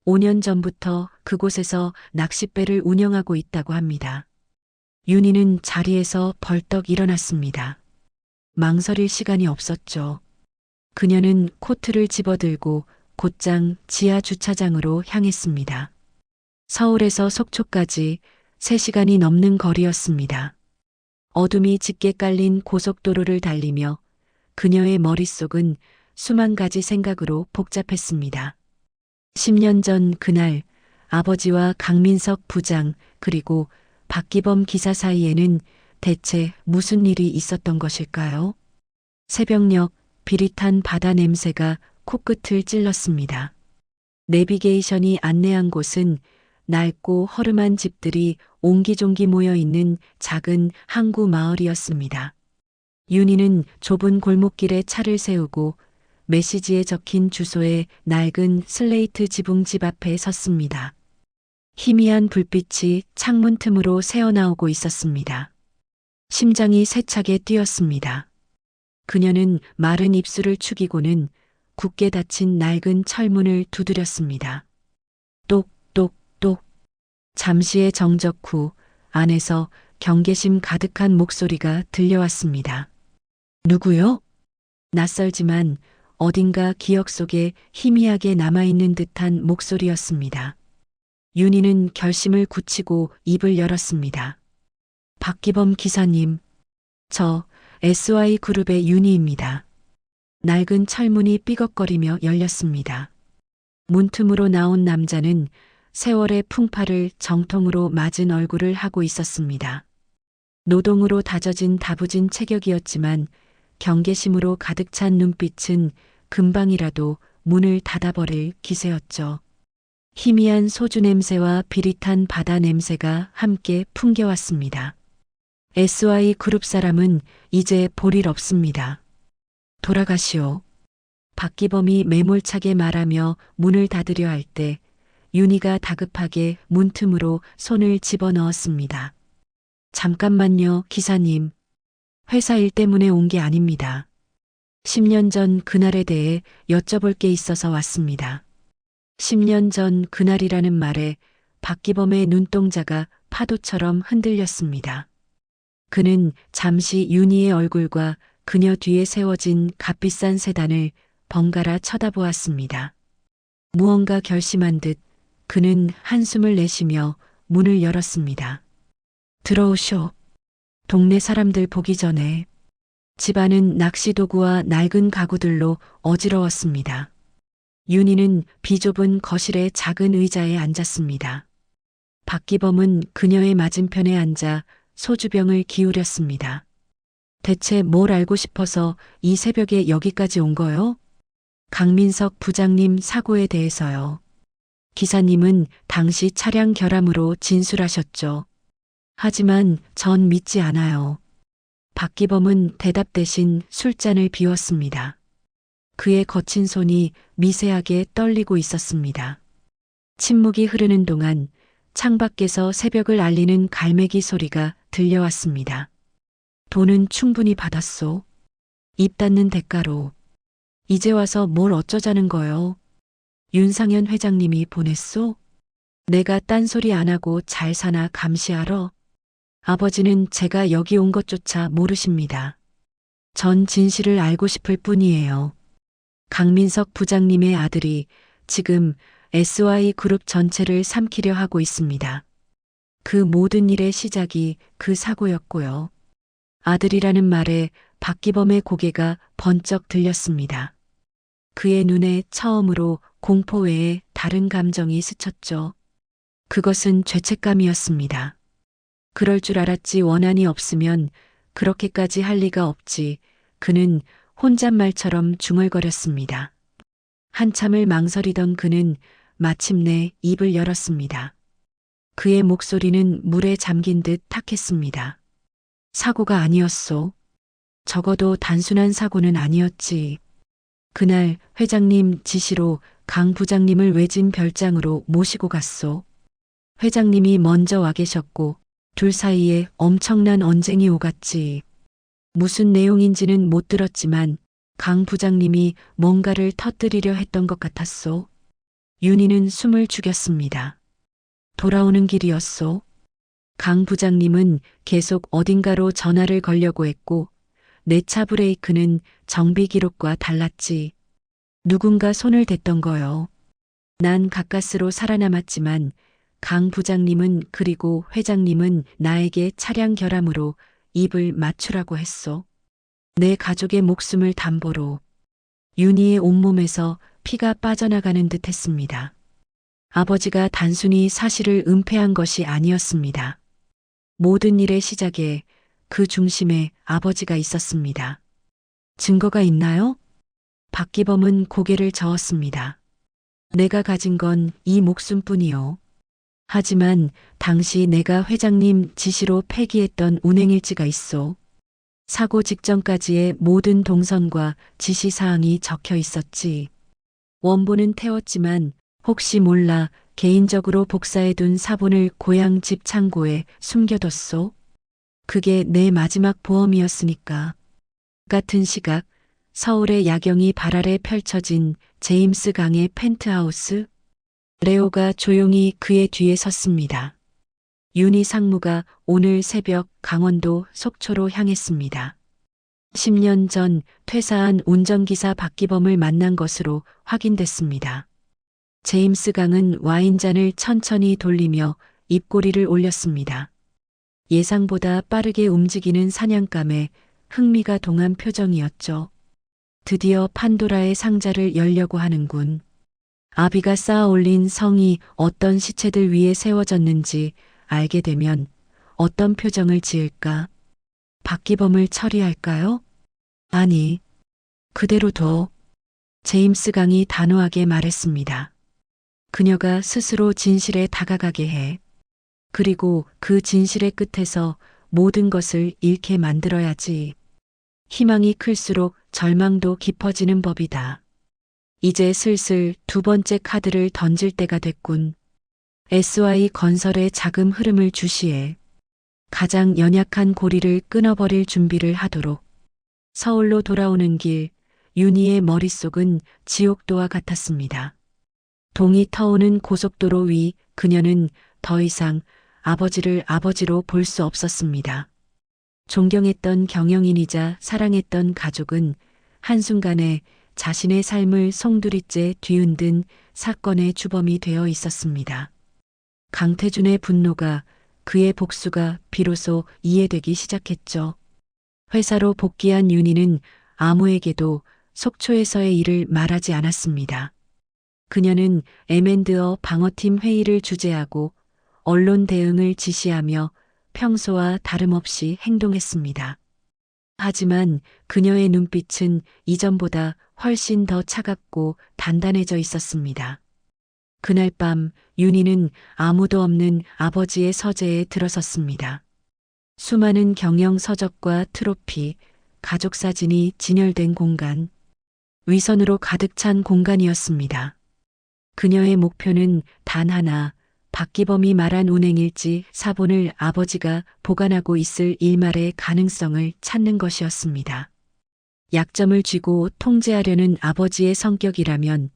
5년 전부터 그곳에서 낚싯배를 운영하고 있다고 합니다. 윤희는 자리에서 벌떡 일어났습니다. 망설일 시간이 없었죠. 그녀는 코트를 집어들고 곧장 지하 주차장으로 향했습니다. 서울에서 속초까지 3시간이 넘는 거리였습니다. 어둠이 짙게 깔린 고속도로를 달리며 그녀의 머릿속은 수만 가지 생각으로 복잡했습니다. 10년 전 그날 아버지와 강민석 부장 그리고 박기범 기사 사이에는 대체 무슨 일이 있었던 것일까요? 새벽녘 비릿한 바다 냄새가 코끝을 찔렀습니다. 내비게이션이 안내한 곳은 낡고 허름한 집들이 옹기종기 모여 있는 작은 항구 마을이었습니다. 윤희는 좁은 골목길에 차를 세우고 메시지에 적힌 주소의 낡은 슬레이트 지붕집 앞에 섰습니다. 희미한 불빛이 창문 틈으로 새어나오고 있었습니다. 심장이 세차게 뛰었습니다. 그녀는 마른 입술을 축이고는 굳게 닫힌 낡은 철문을 두드렸습니다. 똑똑똑. 잠시의 정적 후 안에서 경계심 가득한 목소리가 들려왔습니다. 누구요? 낯설지만 어딘가 기억 속에 희미하게 남아있는 듯한 목소리였습니다. 윤희는 결심을 굳히고 입을 열었습니다. 박기범 기사님, 저 SY그룹의 윤희입니다. 낡은 철문이 삐걱거리며 열렸습니다. 문틈으로 나온 남자는 세월의 풍파를 정통으로 맞은 얼굴을 하고 있었습니다. 노동으로 다져진 다부진 체격이었지만 경계심으로 가득 찬 눈빛은 금방이라도 문을 닫아버릴 기세였죠. 희미한 소주 냄새와 비릿한 바다 냄새가 함께 풍겨왔습니다. SY 그룹 사람은 이제 볼 일 없습니다. 돌아가시오. 박기범이 매몰차게 말하며 문을 닫으려 할 때 윤희가 다급하게 문틈으로 손을 집어넣었습니다. 잠깐만요, 기사님. 회사 일 때문에 온 게 아닙니다. 10년 전 그날에 대해 여쭤볼 게 있어서 왔습니다. 10년 전 그날이라는 말에 박기범의 눈동자가 파도처럼 흔들렸습니다. 그는 잠시 윤희의 얼굴과 그녀 뒤에 세워진 값비싼 세단을 번갈아 쳐다보았습니다. 무언가 결심한 듯 그는 한숨을 내쉬며 문을 열었습니다. 들어오쇼. 동네 사람들 보기 전에. 집안은 낚시도구와 낡은 가구들로 어지러웠습니다. 윤희는 비좁은 거실의 작은 의자에 앉았습니다. 박기범은 그녀의 맞은편에 앉아 소주병을 기울였습니다. 대체 뭘 알고 싶어서 이 새벽에 여기까지 온 거요? 강민석 부장님 사고에 대해서요. 기사님은 당시 차량 결함으로 진술하셨죠. 하지만 전 믿지 않아요. 박기범은 대답 대신 술잔을 비웠습니다. 그의 거친 손이 미세하게 떨리고 있었습니다. 침묵이 흐르는 동안 창밖에서 새벽을 알리는 갈매기 소리가 들려왔습니다. 돈은 충분히 받았소. 입 닫는 대가로. 이제 와서 뭘 어쩌자는 거요? 윤상현 회장님이 보냈소? 내가 딴소리 안 하고 잘 사나 감시하러? 아버지는 제가 여기 온 것조차 모르십니다. 전 진실을 알고 싶을 뿐이에요. 강민석 부장님의 아들이 지금 SY 그룹 전체를 삼키려 하고 있습니다. 그 모든 일의 시작이 그 사고였고요. 아들이라는 말에 박기범의 고개가 번쩍 들렸습니다. 그의 눈에 처음으로 공포 외에 다른 감정이 스쳤죠. 그것은 죄책감이었습니다. 그럴 줄 알았지 원한이 없으면 그렇게까지 할 리가 없지. 그는 혼잣말처럼 중얼거렸습니다. 한참을 망설이던 그는 마침내 입을 열었습니다. 그의 목소리는 물에 잠긴 듯 탁했습니다. 사고가 아니었소. 적어도 단순한 사고는 아니었지. 그날 회장님 지시로 강 부장님을 외진 별장으로 모시고 갔소. 회장님이 먼저 와 계셨고 둘 사이에 엄청난 언쟁이 오갔지. 무슨 내용인지는 못 들었지만 강 부장님이 뭔가를 터뜨리려 했던 것 같았소. 윤희는 숨을 죽였습니다. 돌아오는 길이었소. 강 부장님은 계속 어딘가로 전화를 걸려고 했고 내 차 브레이크는 정비 기록과 달랐지. 누군가 손을 댔던 거요. 난 가까스로 살아남았지만 강 부장님은 그리고 회장님은 나에게 차량 결함으로 입을 맞추라고 했소. 내 가족의 목숨을 담보로. 윤희의 온몸에서 피가 빠져나가는 듯 했습니다. 아버지가 단순히 사실을 은폐한 것이 아니었습니다. 모든 일의 시작에 그 중심에 아버지가 있었습니다. 증거가 있나요? 박기범은 고개를 저었습니다. 내가 가진 건 이 목숨뿐이요. 하지만 당시 내가 회장님 지시로 폐기했던 운행일지가 있소. 사고 직전까지의 모든 동선과 지시사항이 적혀 있었지. 원본은 태웠지만 혹시 몰라 개인적으로 복사해둔 사본을 고향 집 창고에 숨겨뒀소. 그게 내 마지막 보험이었으니까. 같은 시각 서울의 야경이 발 아래 펼쳐진 제임스 강의 펜트하우스. 레오가 조용히 그의 뒤에 섰습니다. 윤희 상무가 오늘 새벽 강원도 속초로 향했습니다. 10년 전 퇴사한 운전기사 박기범을 만난 것으로 확인됐습니다. 제임스 강은 와인잔을 천천히 돌리며 입꼬리를 올렸습니다. 예상보다 빠르게 움직이는 사냥감에 흥미가 동한 표정이었죠. 드디어 판도라의 상자를 열려고 하는군. 아비가 쌓아 올린 성이 어떤 시체들 위에 세워졌는지 알게 되면 어떤 표정을 지을까? 박기범을 처리할까요? 아니, 그대로 둬. 제임스 강이 단호하게 말했습니다. 그녀가 스스로 진실에 다가가게 해. 그리고 그 진실의 끝에서 모든 것을 잃게 만들어야지. 희망이 클수록 절망도 깊어지는 법이다. 이제 슬슬 두 번째 카드를 던질 때가 됐군. SY 건설의 자금 흐름을 주시해. 가장 연약한 고리를 끊어버릴 준비를 하도록. 서울로 돌아오는 길, 윤희의 머릿속은 지옥도와 같았습니다. 동이 터오는 고속도로 위 그녀는 더 이상 아버지를 아버지로 볼 수 없었습니다. 존경했던 경영인이자 사랑했던 가족은 한순간에 자신의 삶을 송두리째 뒤흔든 사건의 주범이 되어 있었습니다. 강태준의 분노가 그의 복수가 비로소 이해되기 시작했죠. 회사로 복귀한 윤희는 아무에게도 속초에서의 일을 말하지 않았습니다. 그녀는 M&어 방어팀 회의를 주재하고 언론 대응을 지시하며 평소와 다름없이 행동했습니다. 하지만 그녀의 눈빛은 이전보다 훨씬 더 차갑고 단단해져 있었습니다. 그날 밤 윤희는 아무도 없는 아버지의 서재에 들어섰습니다. 수많은 경영 서적과 트로피, 가족 사진이 진열된 공간, 위선으로 가득 찬 공간이었습니다. 그녀의 목표는 단 하나, 박기범이 말한 운행일지 사본을 아버지가 보관하고 있을 일말의 가능성을 찾는 것이었습니다. 약점을 쥐고 통제하려는 아버지의 성격이라면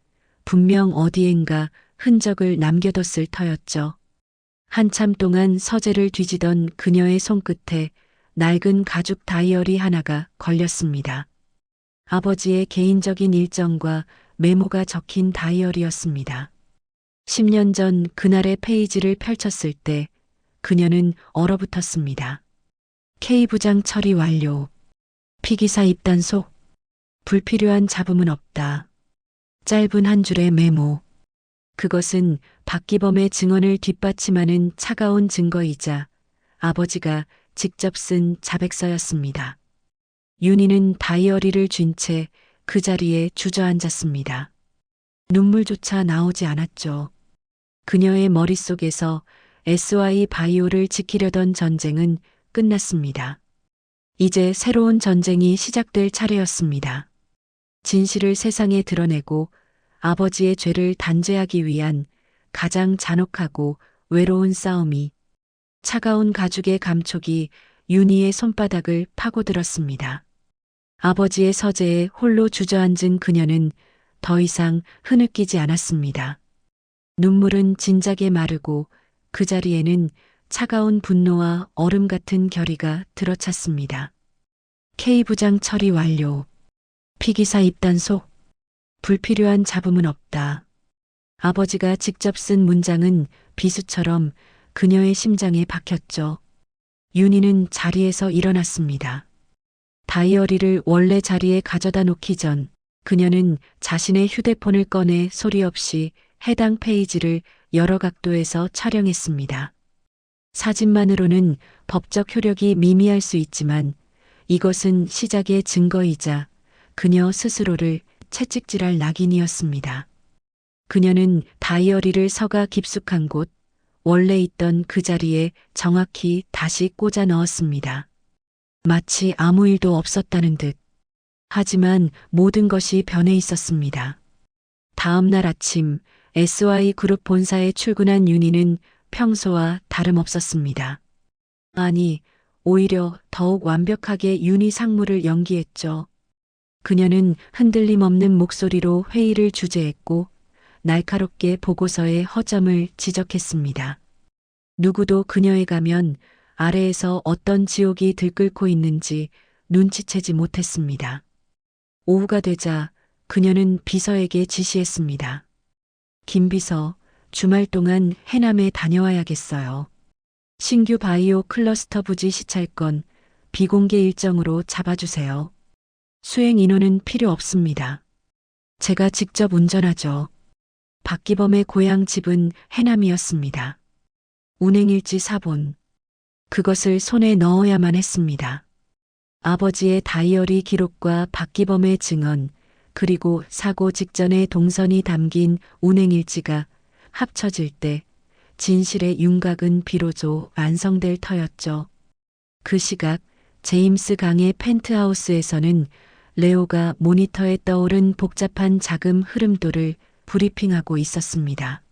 분명 어디엔가 흔적을 남겨뒀을 터였죠. 한참 동안 서재를 뒤지던 그녀의 손끝에 낡은 가죽 다이어리 하나가 걸렸습니다. 아버지의 개인적인 일정과 메모가 적힌 다이어리였습니다. 10년 전 그날의 페이지를 펼쳤을 때 그녀는 얼어붙었습니다. K부장 처리 완료. 피기사 입단속. 불필요한 잡음은 없다. 짧은 한 줄의 메모. 그것은 박기범의 증언을 뒷받침하는 차가운 증거이자 아버지가 직접 쓴 자백서였습니다. 윤희는 다이어리를 쥔 채 그 자리에 주저앉았습니다. 눈물조차 나오지 않았죠. 그녀의 머릿속에서 SY 바이오를 지키려던 전쟁은 끝났습니다. 이제 새로운 전쟁이 시작될 차례였습니다. 진실을 세상에 드러내고 아버지의 죄를 단죄하기 위한 가장 잔혹하고 외로운 싸움이 차가운 가죽의 감촉이 윤희의 손바닥을 파고들었습니다. 아버지의 서재에 홀로 주저앉은 그녀는 더 이상 흐느끼지 않았습니다. 눈물은 진작에 마르고 그 자리에는 차가운 분노와 얼음 같은 결의가 들어찼습니다. K부장 처리 완료. 피기사 입단속. 불필요한 잡음은 없다. 아버지가 직접 쓴 문장은 비수처럼 그녀의 심장에 박혔죠. 윤희는 자리에서 일어났습니다. 다이어리를 원래 자리에 가져다 놓기 전 그녀는 자신의 휴대폰을 꺼내 소리 없이 해당 페이지를 여러 각도에서 촬영했습니다. 사진만으로는 법적 효력이 미미할 수 있지만 이것은 시작의 증거이자 그녀 스스로를 채찍질할 낙인이었습니다. 그녀는 다이어리를 서가 깊숙한 곳, 원래 있던 그 자리에 정확히 다시 꽂아 넣었습니다. 마치 아무 일도 없었다는 듯. 하지만 모든 것이 변해 있었습니다. 다음 날 아침 SY그룹 본사에 출근한 윤희는 평소와 다름없었습니다. 아니, 오히려 더욱 완벽하게 윤희 상무를 연기했죠. 그녀는 흔들림 없는 목소리로 회의를 주재했고 날카롭게 보고서의 허점을 지적했습니다. 누구도 그녀에 가면 아래에서 어떤 지옥이 들끓고 있는지 눈치채지 못했습니다. 오후가 되자 그녀는 비서에게 지시했습니다. 김 비서, 주말 동안 해남에 다녀와야겠어요. 신규 바이오 클러스터 부지 시찰건 비공개 일정으로 잡아주세요. 수행 인원은 필요 없습니다. 제가 직접 운전하죠. 박기범의 고향 집은 해남이었습니다. 운행일지 사본. 그것을 손에 넣어야만 했습니다. 아버지의 다이어리 기록과 박기범의 증언, 그리고 사고 직전의 동선이 담긴 운행일지가 합쳐질 때 진실의 윤곽은 비로소 완성될 터였죠. 그 시각 제임스 강의 펜트하우스에서는 레오가 모니터에 떠오른 복잡한 자금 흐름도를 브리핑하고 있었습니다.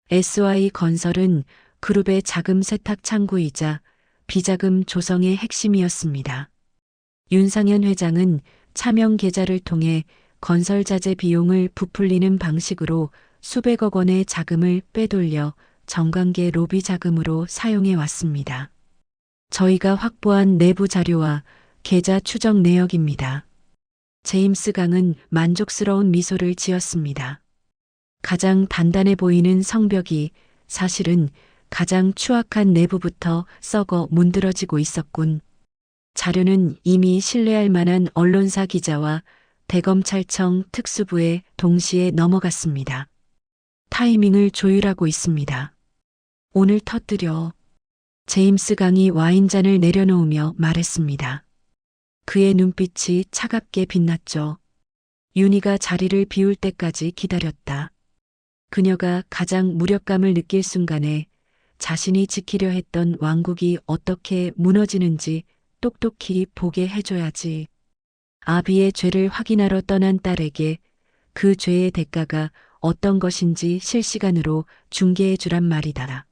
SY건설은 그룹의 자금 세탁 창구이자 비자금 조성의 핵심이었습니다. 윤상현 회장은 차명 계좌를 통해 건설자재 비용을 부풀리는 방식으로 수백억 원의 자금을 빼돌려 정관계 로비 자금으로 사용해 왔습니다. 저희가 확보한 내부 자료와 계좌 추적 내역입니다. 제임스 강은 만족스러운 미소를 지었습니다. 가장 단단해 보이는 성벽이 사실은 가장 추악한 내부부터 썩어 문드러지고 있었군. 자료는 이미 신뢰할 만한 언론사 기자와 대검찰청 특수부에 동시에 넘어갔습니다. 타이밍을 조율하고 있습니다. 오늘 터뜨려. 제임스 강이 와인잔을 내려놓으며 말했습니다. 그의 눈빛이 차갑게 빛났죠. 윤희가 자리를 비울 때까지 기다렸다. 그녀가 가장 무력감을 느낄 순간에 자신이 지키려 했던 왕국이 어떻게 무너지는지 똑똑히 보게 해줘야지. 아비의 죄를 확인하러 떠난 딸에게 그 죄의 대가가 어떤 것인지 실시간으로 중계해 주란 말이다.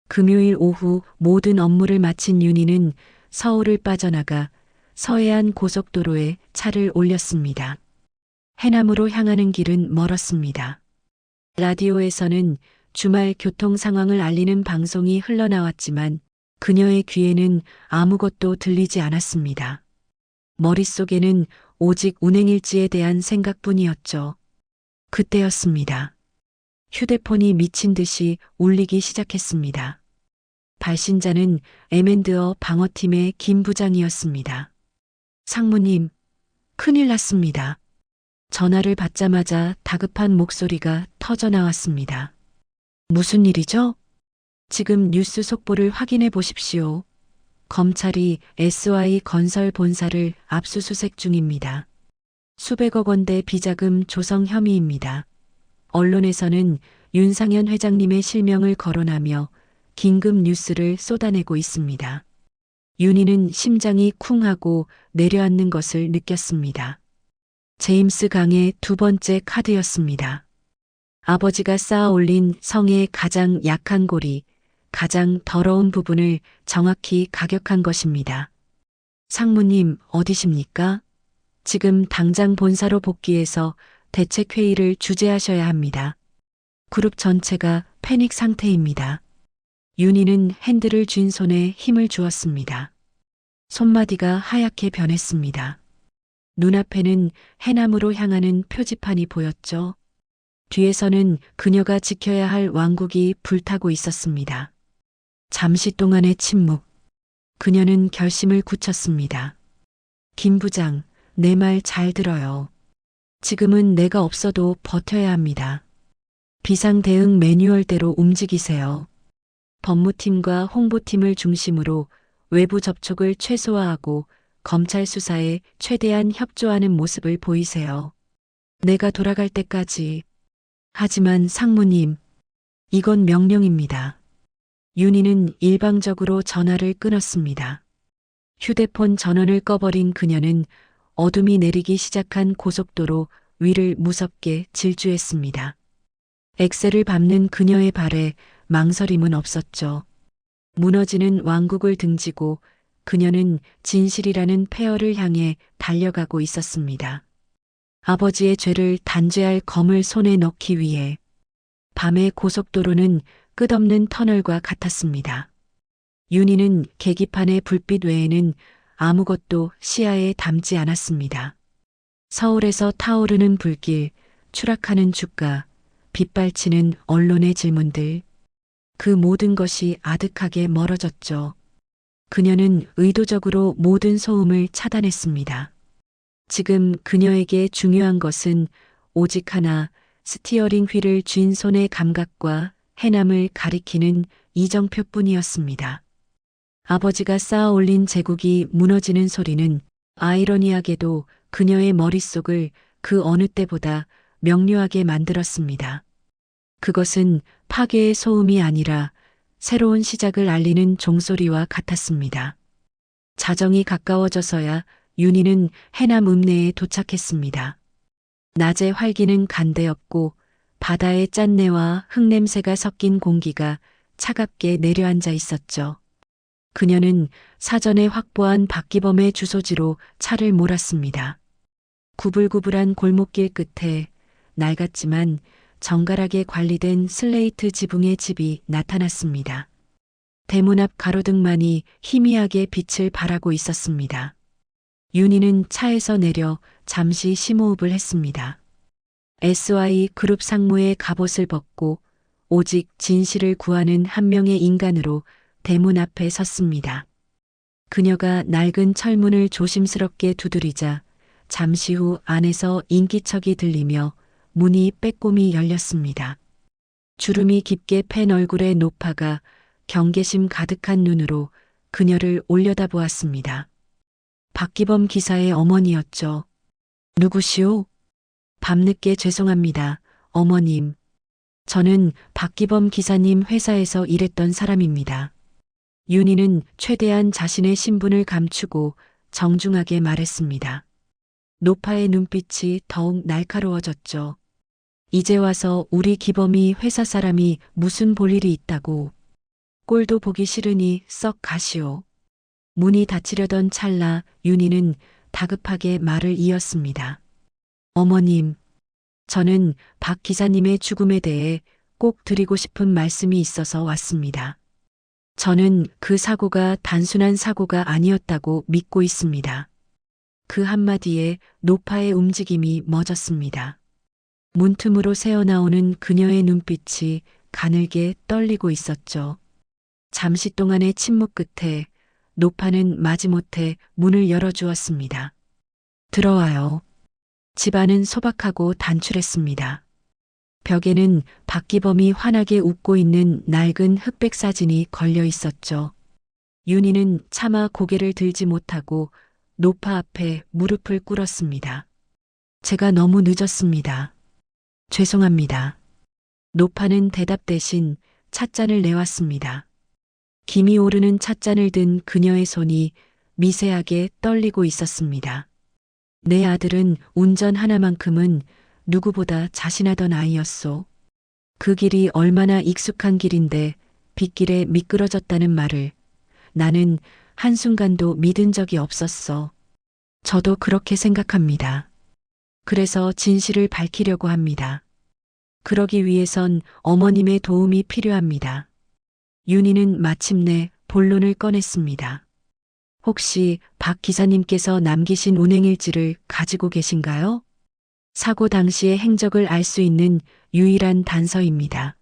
금요일 오후 모든 업무를 마친 윤희는 서울을 빠져나가 서해안 고속도로에 차를 올렸습니다. 해남으로 향하는 길은 멀었습니다. 라디오에서는 주말 교통 상황을 알리는 방송이 흘러나왔지만 그녀의 귀에는 아무것도 들리지 않았습니다. 머릿속에는 오직 운행일지에 대한 생각뿐이었죠. 그때였습니다. 휴대폰이 미친 듯이 울리기 시작했습니다. 발신자는 M&어 방어팀의 김 부장이었습니다. 상무님, 큰일 났습니다. 전화를 받자마자 다급한 목소리가 터져 나왔습니다. 무슨 일이죠? 지금 뉴스 속보를 확인해 보십시오. 검찰이 SY건설 본사를 압수수색 중입니다. 수백억 원대 비자금 조성 혐의입니다. 언론에서는 윤상현 회장님의 실명을 거론하며 긴급 뉴스를 쏟아내고 있습니다. 윤희는 심장이 쿵 하고 내려앉는 것을 느꼈습니다. 제임스 강의 두 번째 카드였습니다. 아버지가 쌓아 올린 성의 가장 약한 고리, 가장 더러운 부분을 정확히 가격한 것입니다. 상무님, 어디십니까? 지금 당장 본사로 복귀해서 대책회의를 주재하셔야 합니다. 그룹 전체가 패닉 상태입니다. 윤희는 핸들을 쥔 손에 힘을 주었습니다. 손마디가 하얗게 변했습니다. 눈앞에는 해남으로 향하는 표지판이 보였죠. 뒤에서는 그녀가 지켜야 할 왕국이 불타고 있었습니다. 잠시 동안의 침묵. 그녀는 결심을 굳혔습니다. 김 부장, 내 말 잘 들어요. 지금은 내가 없어도 버텨야 합니다. 비상 대응 매뉴얼대로 움직이세요. 법무팀과 홍보팀을 중심으로 외부 접촉을 최소화하고 검찰 수사에 최대한 협조하는 모습을 보이세요. 내가 돌아갈 때까지. 하지만 상무님, 이건 명령입니다. 윤희는 일방적으로 전화를 끊었습니다. 휴대폰 전원을 꺼버린 그녀는 어둠이 내리기 시작한 고속도로 위를 무섭게 질주했습니다. 엑셀을 밟는 그녀의 발에 망설임은 없었죠. 무너지는 왕국을 등지고 그녀는 진실이라는 폐허를 향해 달려가고 있었습니다. 아버지의 죄를 단죄할 검을 손에 넣기 위해 밤의 고속도로는 끝없는 터널과 같았습니다. 윤희는 계기판의 불빛 외에는 아무것도 시야에 담지 않았습니다. 서울에서 타오르는 불길, 추락하는 주가, 빗발치는 언론의 질문들. 그 모든 것이 아득하게 멀어졌죠. 그녀는 의도적으로 모든 소음을 차단했습니다. 지금 그녀에게 중요한 것은 오직 하나, 스티어링 휠을 쥔 손의 감각과 해남을 가리키는 이정표뿐이었습니다. 아버지가 쌓아 올린 제국이 무너지는 소리는 아이러니하게도 그녀의 머릿속을 그 어느 때보다 명료하게 만들었습니다. 그것은 파괴의 소음이 아니라 새로운 시작을 알리는 종소리와 같았습니다. 자정이 가까워져서야 윤희는 해남 읍내에 도착했습니다. 낮의 활기는 간대였고 바다의 짠내와 흙냄새가 섞인 공기가 차갑게 내려앉아 있었죠. 그녀는 사전에 확보한 박기범의 주소지로 차를 몰았습니다. 구불구불한 골목길 끝에 낡았지만 정갈하게 관리된 슬레이트 지붕의 집이 나타났습니다. 대문 앞 가로등만이 희미하게 빛을 발하고 있었습니다. 윤희는 차에서 내려 잠시 심호흡을 했습니다. SY 그룹 상무의 갑옷을 벗고 오직 진실을 구하는 한 명의 인간으로 대문 앞에 섰습니다. 그녀가 낡은 철문을 조심스럽게 두드리자 잠시 후 안에서 인기척이 들리며 문이 빼꼼히 열렸습니다. 주름이 깊게 팬 얼굴의 노파가 경계심 가득한 눈으로 그녀를 올려다보았습니다. 박기범 기사의 어머니였죠. 누구시오? 밤늦게 죄송합니다, 어머님. 저는 박기범 기사님 회사에서 일했던 사람입니다. 윤희는 최대한 자신의 신분을 감추고 정중하게 말했습니다. 노파의 눈빛이 더욱 날카로워졌죠. 이제 와서 우리 기범이 회사 사람이 무슨 볼 일이 있다고. 꼴도 보기 싫으니 썩 가시오. 문이 닫히려던 찰나 윤희는 다급하게 말을 이었습니다. 어머님, 저는 박 기사님의 죽음에 대해 꼭 드리고 싶은 말씀이 있어서 왔습니다. 저는 그 사고가 단순한 사고가 아니었다고 믿고 있습니다. 그 한마디에 노파의 움직임이 멎었습니다. 문틈으로 새어나오는 그녀의 눈빛이 가늘게 떨리고 있었죠. 잠시 동안의 침묵 끝에 노파는 마지못해 문을 열어주었습니다. 들어와요. 집안은 소박하고 단출했습니다. 벽에는 박기범이 환하게 웃고 있는 낡은 흑백 사진이 걸려 있었죠. 윤희는 차마 고개를 들지 못하고 노파 앞에 무릎을 꿇었습니다. 제가 너무 늦었습니다. 죄송합니다. 노파는 대답 대신 찻잔을 내왔습니다. 김이 오르는 찻잔을 든 그녀의 손이 미세하게 떨리고 있었습니다. 내 아들은 운전 하나만큼은 누구보다 자신하던 아이였소. 그 길이 얼마나 익숙한 길인데 빗길에 미끄러졌다는 말을 나는 한순간도 믿은 적이 없었어. 저도 그렇게 생각합니다. 그래서 진실을 밝히려고 합니다. 그러기 위해선 어머님의 도움이 필요합니다. 윤희는 마침내 본론을 꺼냈습니다. 혹시 박 기사님께서 남기신 운행일지를 가지고 계신가요? 사고 당시의 행적을 알 수 있는 유일한 단서입니다.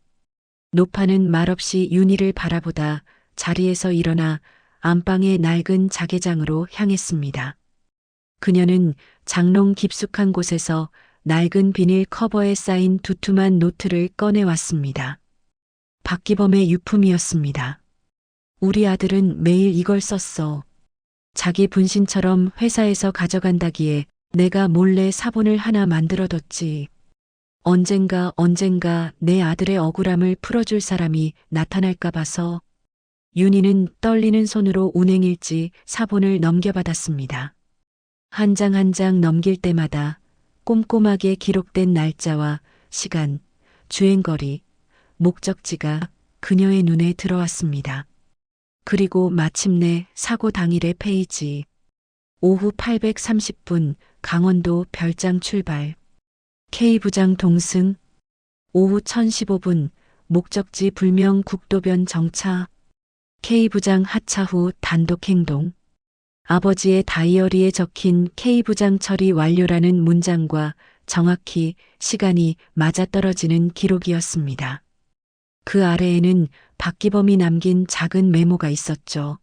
노파는 말없이 윤희를 바라보다 자리에서 일어나 안방의 낡은 자개장으로 향했습니다. 그녀는 장롱 깊숙한 곳에서 낡은 비닐 커버에 쌓인 두툼한 노트를 꺼내왔습니다. 박기범의 유품이었습니다. 우리 아들은 매일 이걸 썼어. 자기 분신처럼 회사에서 가져간다기에 내가 몰래 사본을 하나 만들어뒀지. 언젠가 내 아들의 억울함을 풀어줄 사람이 나타날까 봐서. 윤희는 떨리는 손으로 운행일지 사본을 넘겨받았습니다. 한 장 한 장 넘길 때마다 꼼꼼하게 기록된 날짜와 시간, 주행거리, 목적지가 그녀의 눈에 들어왔습니다. 그리고 마침내 사고 당일의 페이지. 오후 830분 강원도 별장 출발. K부장 동승. 오후 1015분 목적지 불명 국도변 정차. K부장 하차 후 단독 행동. 아버지의 다이어리에 적힌 K부장 처리 완료라는 문장과 정확히 시간이 맞아떨어지는 기록이었습니다. 그 아래에는 박기범이 남긴 작은 메모가 있었죠.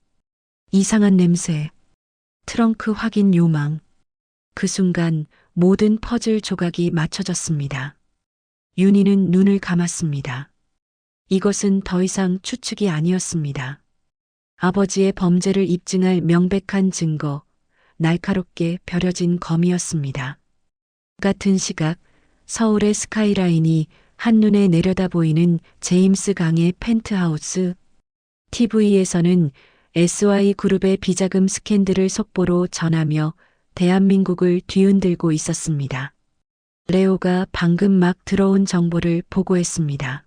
이상한 냄새. 트렁크 확인 요망. 그 순간 모든 퍼즐 조각이 맞춰졌습니다. 윤희는 눈을 감았습니다. 이것은 더 이상 추측이 아니었습니다. 아버지의 범죄를 입증할 명백한 증거, 날카롭게 벼려진 검이었습니다. 같은 시각 서울의 스카이라인이 한눈에 내려다 보이는 제임스 강의 펜트하우스. TV에서는 SY그룹의 비자금 스캔들을 속보로 전하며 대한민국을 뒤흔들고 있었습니다. 레오가 방금 막 들어온 정보를 보고했습니다.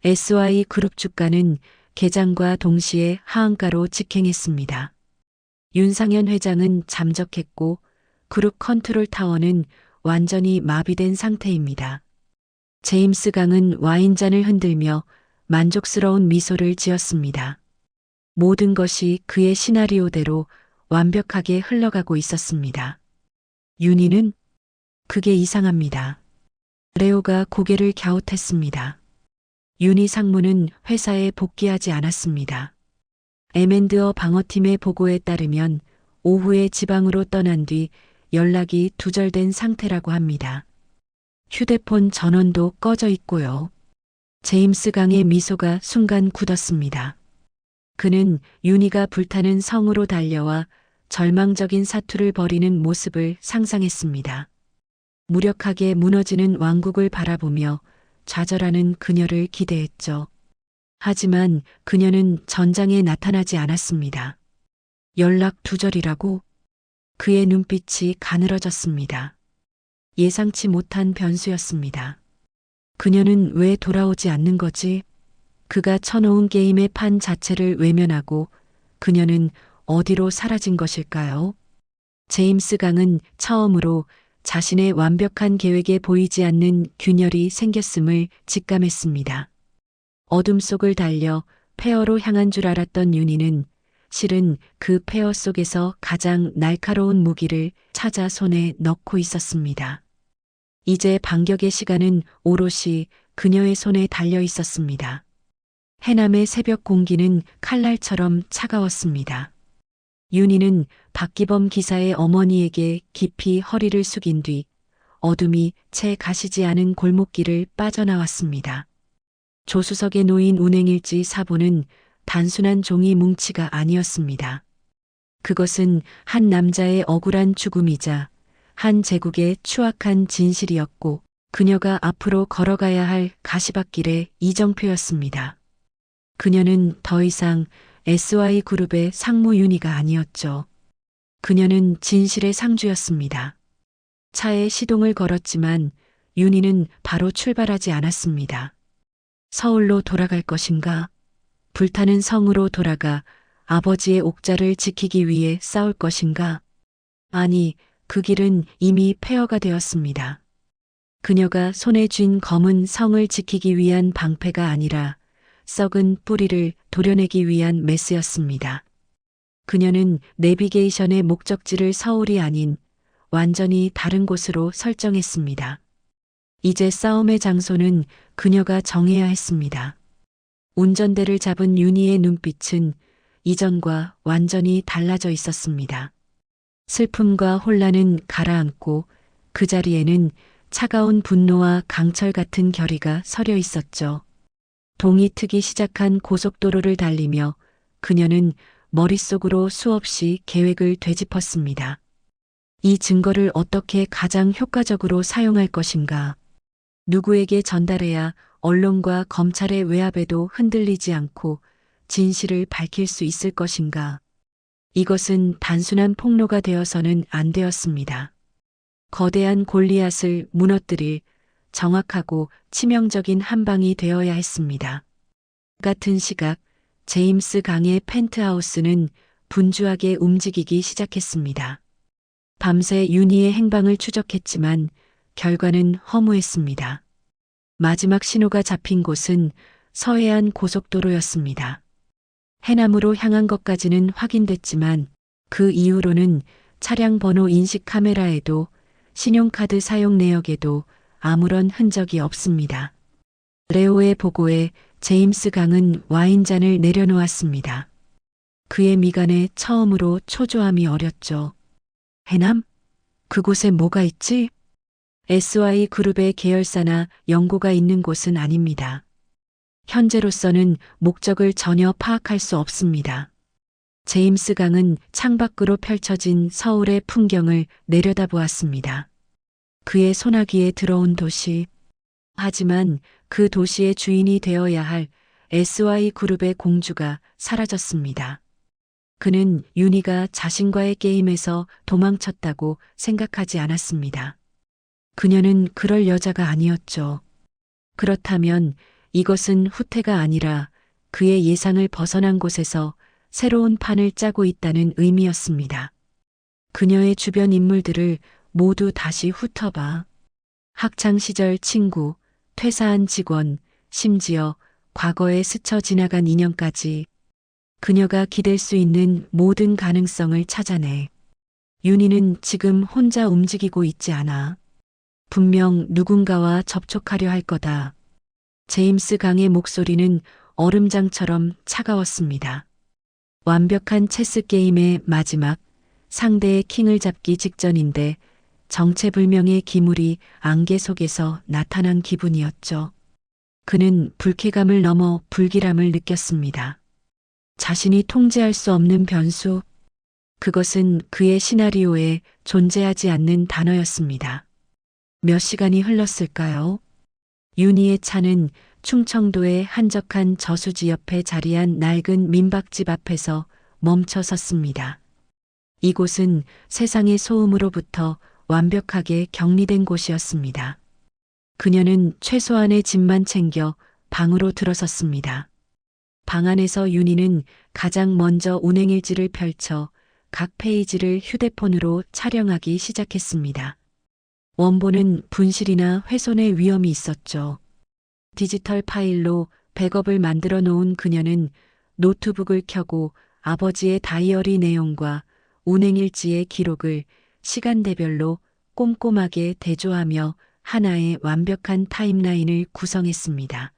SY그룹 주가는 개장과 동시에 하한가로 직행했습니다. 윤상현 회장은 잠적했고 그룹 컨트롤 타워는 완전히 마비된 상태입니다. 제임스 강은 와인잔을 흔들며 만족스러운 미소를 지었습니다. 모든 것이 그의 시나리오대로 완벽하게 흘러가고 있었습니다. 윤희는 그게 이상합니다. 레오가 고개를 갸웃했습니다. 윤희 상무는 회사에 복귀하지 않았습니다. M&어 방어팀의 보고에 따르면 오후에 지방으로 떠난 뒤 연락이 두절된 상태라고 합니다. 휴대폰 전원도 꺼져 있고요. 제임스 강의 미소가 순간 굳었습니다. 그는 윤희가 불타는 성으로 달려와 절망적인 사투를 벌이는 모습을 상상했습니다. 무력하게 무너지는 왕국을 바라보며 좌절하는 그녀를 기대했죠. 하지만 그녀는 전장에 나타나지 않았습니다. 연락 두절이라고? 그의 눈빛이 가늘어졌습니다. 예상치 못한 변수였습니다. 그녀는 왜 돌아오지 않는 거지? 그가 쳐놓은 게임의 판 자체를 외면하고 그녀는 어디로 사라진 것일까요? 제임스 강은 처음으로 자신의 완벽한 계획에 보이지 않는 균열이 생겼음을 직감했습니다. 어둠 속을 달려 폐허로 향한 줄 알았던 윤희는 실은 그 폐허 속에서 가장 날카로운 무기를 찾아 손에 넣고 있었습니다. 이제 반격의 시간은 오롯이 그녀의 손에 달려 있었습니다. 해남의 새벽 공기는 칼날처럼 차가웠습니다. 윤희는 박기범 기사의 어머니에게 깊이 허리를 숙인 뒤 어둠이 채 가시지 않은 골목길을 빠져나왔습니다. 조수석에 놓인 운행일지 사본은 단순한 종이 뭉치가 아니었습니다. 그것은 한 남자의 억울한 죽음이자 한 제국의 추악한 진실이었고 그녀가 앞으로 걸어가야 할 가시밭길의 이정표였습니다. 그녀는 더 이상 SY그룹의 상무 윤희가 아니었죠. 그녀는 진실의 상주였습니다. 차에 시동을 걸었지만 윤희는 바로 출발하지 않았습니다. 서울로 돌아갈 것인가? 불타는 성으로 돌아가 아버지의 옥자를 지키기 위해 싸울 것인가? 아니, 그 길은 이미 폐허가 되었습니다. 그녀가 손에 쥔 검은 성을 지키기 위한 방패가 아니라 썩은 뿌리를 도려내기 위한 메스였습니다. 그녀는 내비게이션의 목적지를 서울이 아닌 완전히 다른 곳으로 설정했습니다. 이제 싸움의 장소는 그녀가 정해야 했습니다. 운전대를 잡은 윤희의 눈빛은 이전과 완전히 달라져 있었습니다. 슬픔과 혼란은 가라앉고 그 자리에는 차가운 분노와 강철 같은 결의가 서려 있었죠. 동이 트기 시작한 고속도로를 달리며 그녀는 머릿속으로 수없이 계획을 되짚었습니다. 이 증거를 어떻게 가장 효과적으로 사용할 것인가? 누구에게 전달해야 언론과 검찰의 외압에도 흔들리지 않고 진실을 밝힐 수 있을 것인가? 이것은 단순한 폭로가 되어서는 안 되었습니다. 거대한 골리앗을 무너뜨릴 정확하고 치명적인 한 방이 되어야 했습니다. 같은 시각 제임스 강의 펜트하우스는 분주하게 움직이기 시작했습니다. 밤새 윤희의 행방을 추적했지만 결과는 허무했습니다. 마지막 신호가 잡힌 곳은 서해안 고속도로였습니다. 해남으로 향한 것까지는 확인됐지만 그 이후로는 차량 번호 인식 카메라에도 신용카드 사용 내역에도 아무런 흔적이 없습니다. 레오의 보고에 제임스 강은 와인잔을 내려놓았습니다. 그의 미간에 처음으로 초조함이 어렸죠. 해남? 그곳에 뭐가 있지? SY그룹의 계열사나 연고가 있는 곳은 아닙니다. 현재로서는 목적을 전혀 파악할 수 없습니다. 제임스 강은 창밖으로 펼쳐진 서울의 풍경을 내려다보았습니다. 그의 소나기에 들어온 도시. 하지만 그 도시의 주인이 되어야 할 SY그룹의 공주가 사라졌습니다. 그는 윤희가 자신과의 게임에서 도망쳤다고 생각하지 않았습니다. 그녀는 그럴 여자가 아니었죠. 그렇다면 이것은 후퇴가 아니라 그의 예상을 벗어난 곳에서 새로운 판을 짜고 있다는 의미였습니다. 그녀의 주변 인물들을 모두 다시 훑어봐. 학창시절 친구, 퇴사한 직원, 심지어 과거에 스쳐 지나간 인연까지 그녀가 기댈 수 있는 모든 가능성을 찾아내. 윤희는 지금 혼자 움직이고 있지 않아. 분명 누군가와 접촉하려 할 거다. 제임스 강의 목소리는 얼음장처럼 차가웠습니다. 완벽한 체스 게임의 마지막, 상대의 킹을 잡기 직전인데 정체불명의 기물이 안개 속에서 나타난 기분이었죠. 그는 불쾌감을 넘어 불길함을 느꼈습니다. 자신이 통제할 수 없는 변수, 그것은 그의 시나리오에 존재하지 않는 단어였습니다. 몇 시간이 흘렀을까요? 윤희의 차는 충청도의 한적한 저수지 옆에 자리한 낡은 민박집 앞에서 멈춰 섰습니다. 이곳은 세상의 소음으로부터 완벽하게 격리된 곳이었습니다. 그녀는 최소한의 짐만 챙겨 방으로 들어섰습니다. 방 안에서 윤희는 가장 먼저 운행일지를 펼쳐 각 페이지를 휴대폰으로 촬영하기 시작했습니다. 원본은 분실이나 훼손의 위험이 있었죠. 디지털 파일로 백업을 만들어 놓은 그녀는 노트북을 켜고 아버지의 다이어리 내용과 운행일지의 기록을 시간대별로 꼼꼼하게 대조하며 하나의 완벽한 타임라인을 구성했습니다.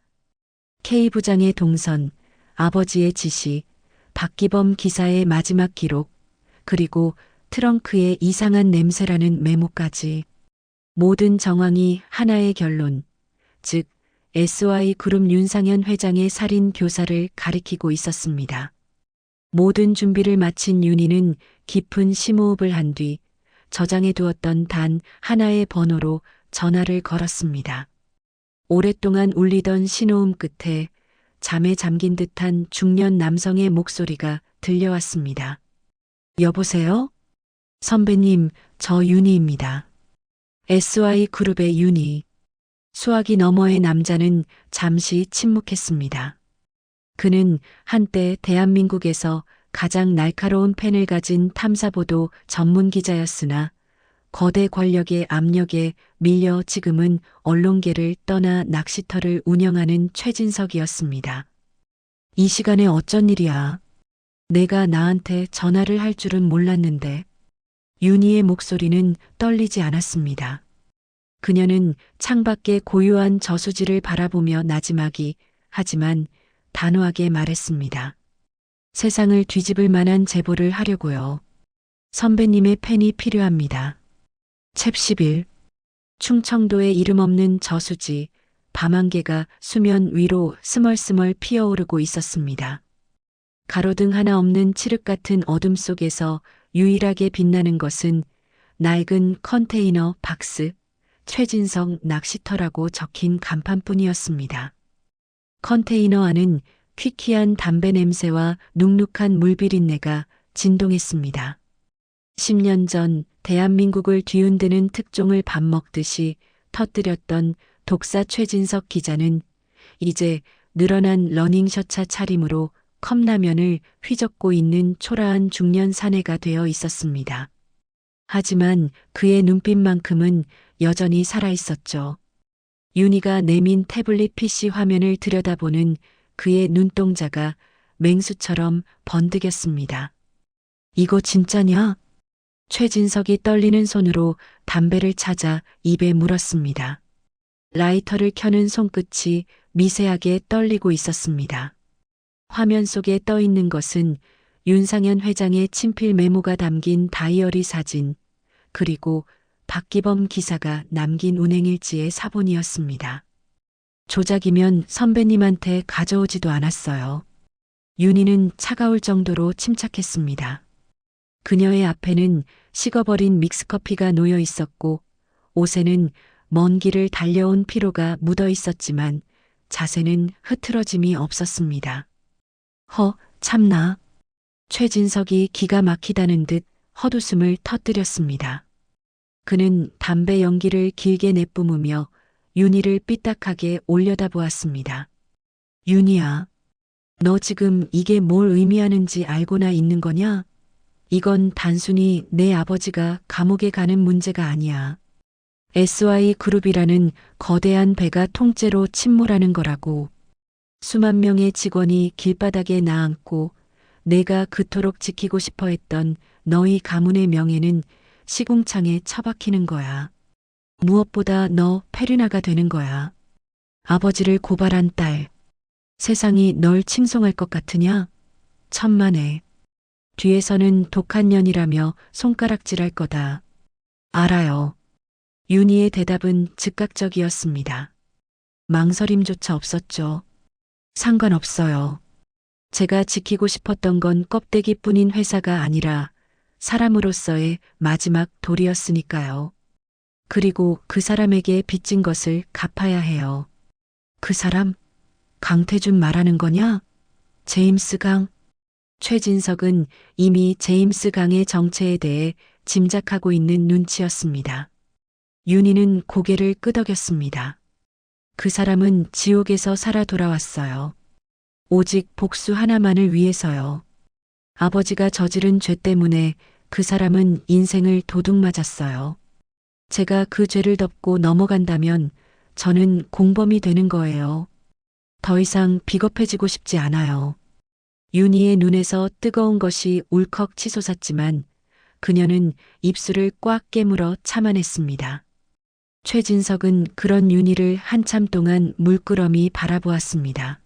K부장의 동선, 아버지의 지시, 박기범 기사의 마지막 기록, 그리고 트렁크의 이상한 냄새라는 메모까지. 모든 정황이 하나의 결론, 즉 SY그룹 윤상현 회장의 살인 교사를 가리키고 있었습니다. 모든 준비를 마친 윤희는 깊은 심호흡을 한 뒤 저장해 두었던 단 하나의 번호로 전화를 걸었습니다. 오랫동안 울리던 신호음 끝에 잠에 잠긴 듯한 중년 남성의 목소리가 들려왔습니다. 여보세요? 선배님, 저 윤희입니다. SY그룹의 윤희. 수화기 너머의 남자는 잠시 침묵했습니다. 그는 한때 대한민국에서 가장 날카로운 펜을 가진 탐사보도 전문 기자였으나 거대 권력의 압력에 밀려 지금은 언론계를 떠나 낚시터를 운영하는 최진석이었습니다. 이 시간에 어쩐 일이야? 내가 나한테 전화를 할 줄은 몰랐는데. 윤희의 목소리는 떨리지 않았습니다. 그녀는 창밖의 고요한 저수지를 바라보며 나지막이 하지만 단호하게 말했습니다. 세상을 뒤집을 만한 제보를 하려고요. 선배님의 펜이 필요합니다. 챕 11. 충청도의 이름 없는 저수지, 밤안개가 수면 위로 스멀스멀 피어오르고 있었습니다. 가로등 하나 없는 칠흑 같은 어둠 속에서 유일하게 빛나는 것은 낡은 컨테이너 박스, 최진석 낚시터라고 적힌 간판뿐이었습니다. 컨테이너 안은 퀴퀴한 담배 냄새와 눅눅한 물비린내가 진동했습니다. 10년 전 대한민국을 뒤흔드는 특종을 밥 먹듯이 터뜨렸던 독사 최진석 기자는 이제 늘어난 러닝셔츠 차림으로 컵라면을 휘젓고 있는 초라한 중년 사내가 되어 있었습니다. 하지만 그의 눈빛만큼은 여전히 살아있었죠. 윤희가 내민 태블릿 PC 화면을 들여다보는 그의 눈동자가 맹수처럼 번득였습니다. 이거 진짜냐? 최진석이 떨리는 손으로 담배를 찾아 입에 물었습니다. 라이터를 켜는 손끝이 미세하게 떨리고 있었습니다. 화면 속에 떠 있는 것은 윤상현 회장의 친필 메모가 담긴 다이어리 사진, 그리고 박기범 기사가 남긴 운행일지의 사본이었습니다. 조작이면 선배님한테 가져오지도 않았어요. 윤희는 차가울 정도로 침착했습니다. 그녀의 앞에는 식어버린 믹스커피가 놓여 있었고 옷에는 먼 길을 달려온 피로가 묻어 있었지만 자세는 흐트러짐이 없었습니다. 참나. 최진석이 기가 막히다는 듯 헛웃음을 터뜨렸습니다. 그는 담배 연기를 길게 내뿜으며 윤희를 삐딱하게 올려다보았습니다. 윤희야, 너 지금 이게 뭘 의미하는지 알고나 있는 거냐? 이건 단순히 내 아버지가 감옥에 가는 문제가 아니야. SY그룹이라는 거대한 배가 통째로 침몰하는 거라고. 수만 명의 직원이 길바닥에 나앉고 내가 그토록 지키고 싶어 했던 너희 가문의 명예는 시궁창에 처박히는 거야. 무엇보다 너 페르나가 되는 거야. 아버지를 고발한 딸. 세상이 널 칭송할 것 같으냐? 천만에. 뒤에서는 독한 년이라며 손가락질할 거다. 알아요. 윤희의 대답은 즉각적이었습니다. 망설임조차 없었죠. 상관없어요. 제가 지키고 싶었던 건 껍데기뿐인 회사가 아니라 사람으로서의 마지막 도리였으니까요. 그리고 그 사람에게 빚진 것을 갚아야 해요. 그 사람? 강태준 말하는 거냐? 제임스 강? 최진석은 이미 제임스 강의 정체에 대해 짐작하고 있는 눈치였습니다. 윤희는 고개를 끄덕였습니다. 그 사람은 지옥에서 살아 돌아왔어요. 오직 복수 하나만을 위해서요. 아버지가 저지른 죄 때문에 그 사람은 인생을 도둑맞았어요. 제가 그 죄를 덮고 넘어간다면 저는 공범이 되는 거예요. 더 이상 비겁해지고 싶지 않아요. 윤희의 눈에서 뜨거운 것이 울컥 치솟았지만 그녀는 입술을 꽉 깨물어 참아냈습니다. 최진석은 그런 윤희를 한참 동안 물끄러미 바라보았습니다.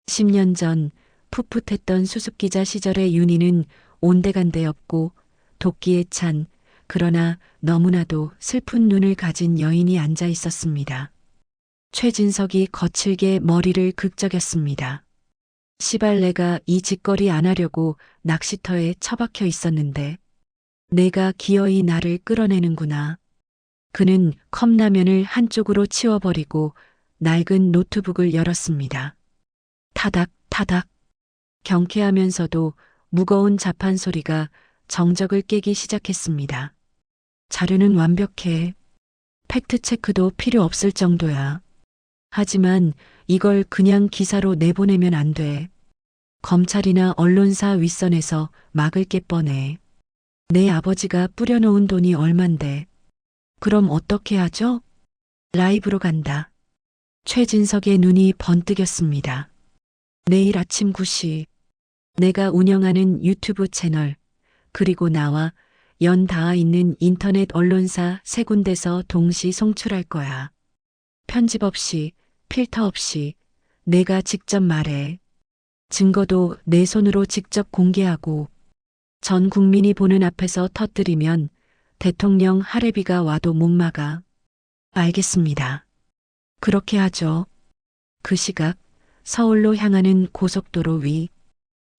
10년 전 풋풋했던 수습기자 시절의 윤희는 온데간데없고 도끼에 찬 그러나 너무나도 슬픈 눈을 가진 여인이 앉아 있었습니다. 최진석이 거칠게 머리를 긁적였습니다. 시발 내가 이 짓거리 안 하려고 낚시터에 처박혀 있었는데 내가 기어이 나를 끌어내는구나. 그는 컵라면을 한쪽으로 치워버리고 낡은 노트북을 열었습니다. 타닥 타닥. 경쾌하면서도 무거운 자판 소리가 정적을 깨기 시작했습니다. 자료는 완벽해. 팩트체크도 필요 없을 정도야. 하지만 이걸 그냥 기사로 내보내면 안 돼. 검찰이나 언론사 윗선에서 막을 게 뻔해. 내 아버지가 뿌려놓은 돈이 얼만데. 그럼 어떻게 하죠? 라이브로 간다. 최진석의 눈이 번뜩였습니다. 내일 아침 9시 내가 운영하는 유튜브 채널 그리고 나와 연 닿아 있는 인터넷 언론사 3군데서 동시 송출할 거야. 편집 없이, 필터 없이 내가 직접 말해. 증거도 내 손으로 직접 공개하고 전 국민이 보는 앞에서 터뜨리면 대통령 할애비가 와도 못 막아. 알겠습니다. 그렇게 하죠. 그 시각 서울로 향하는 고속도로 위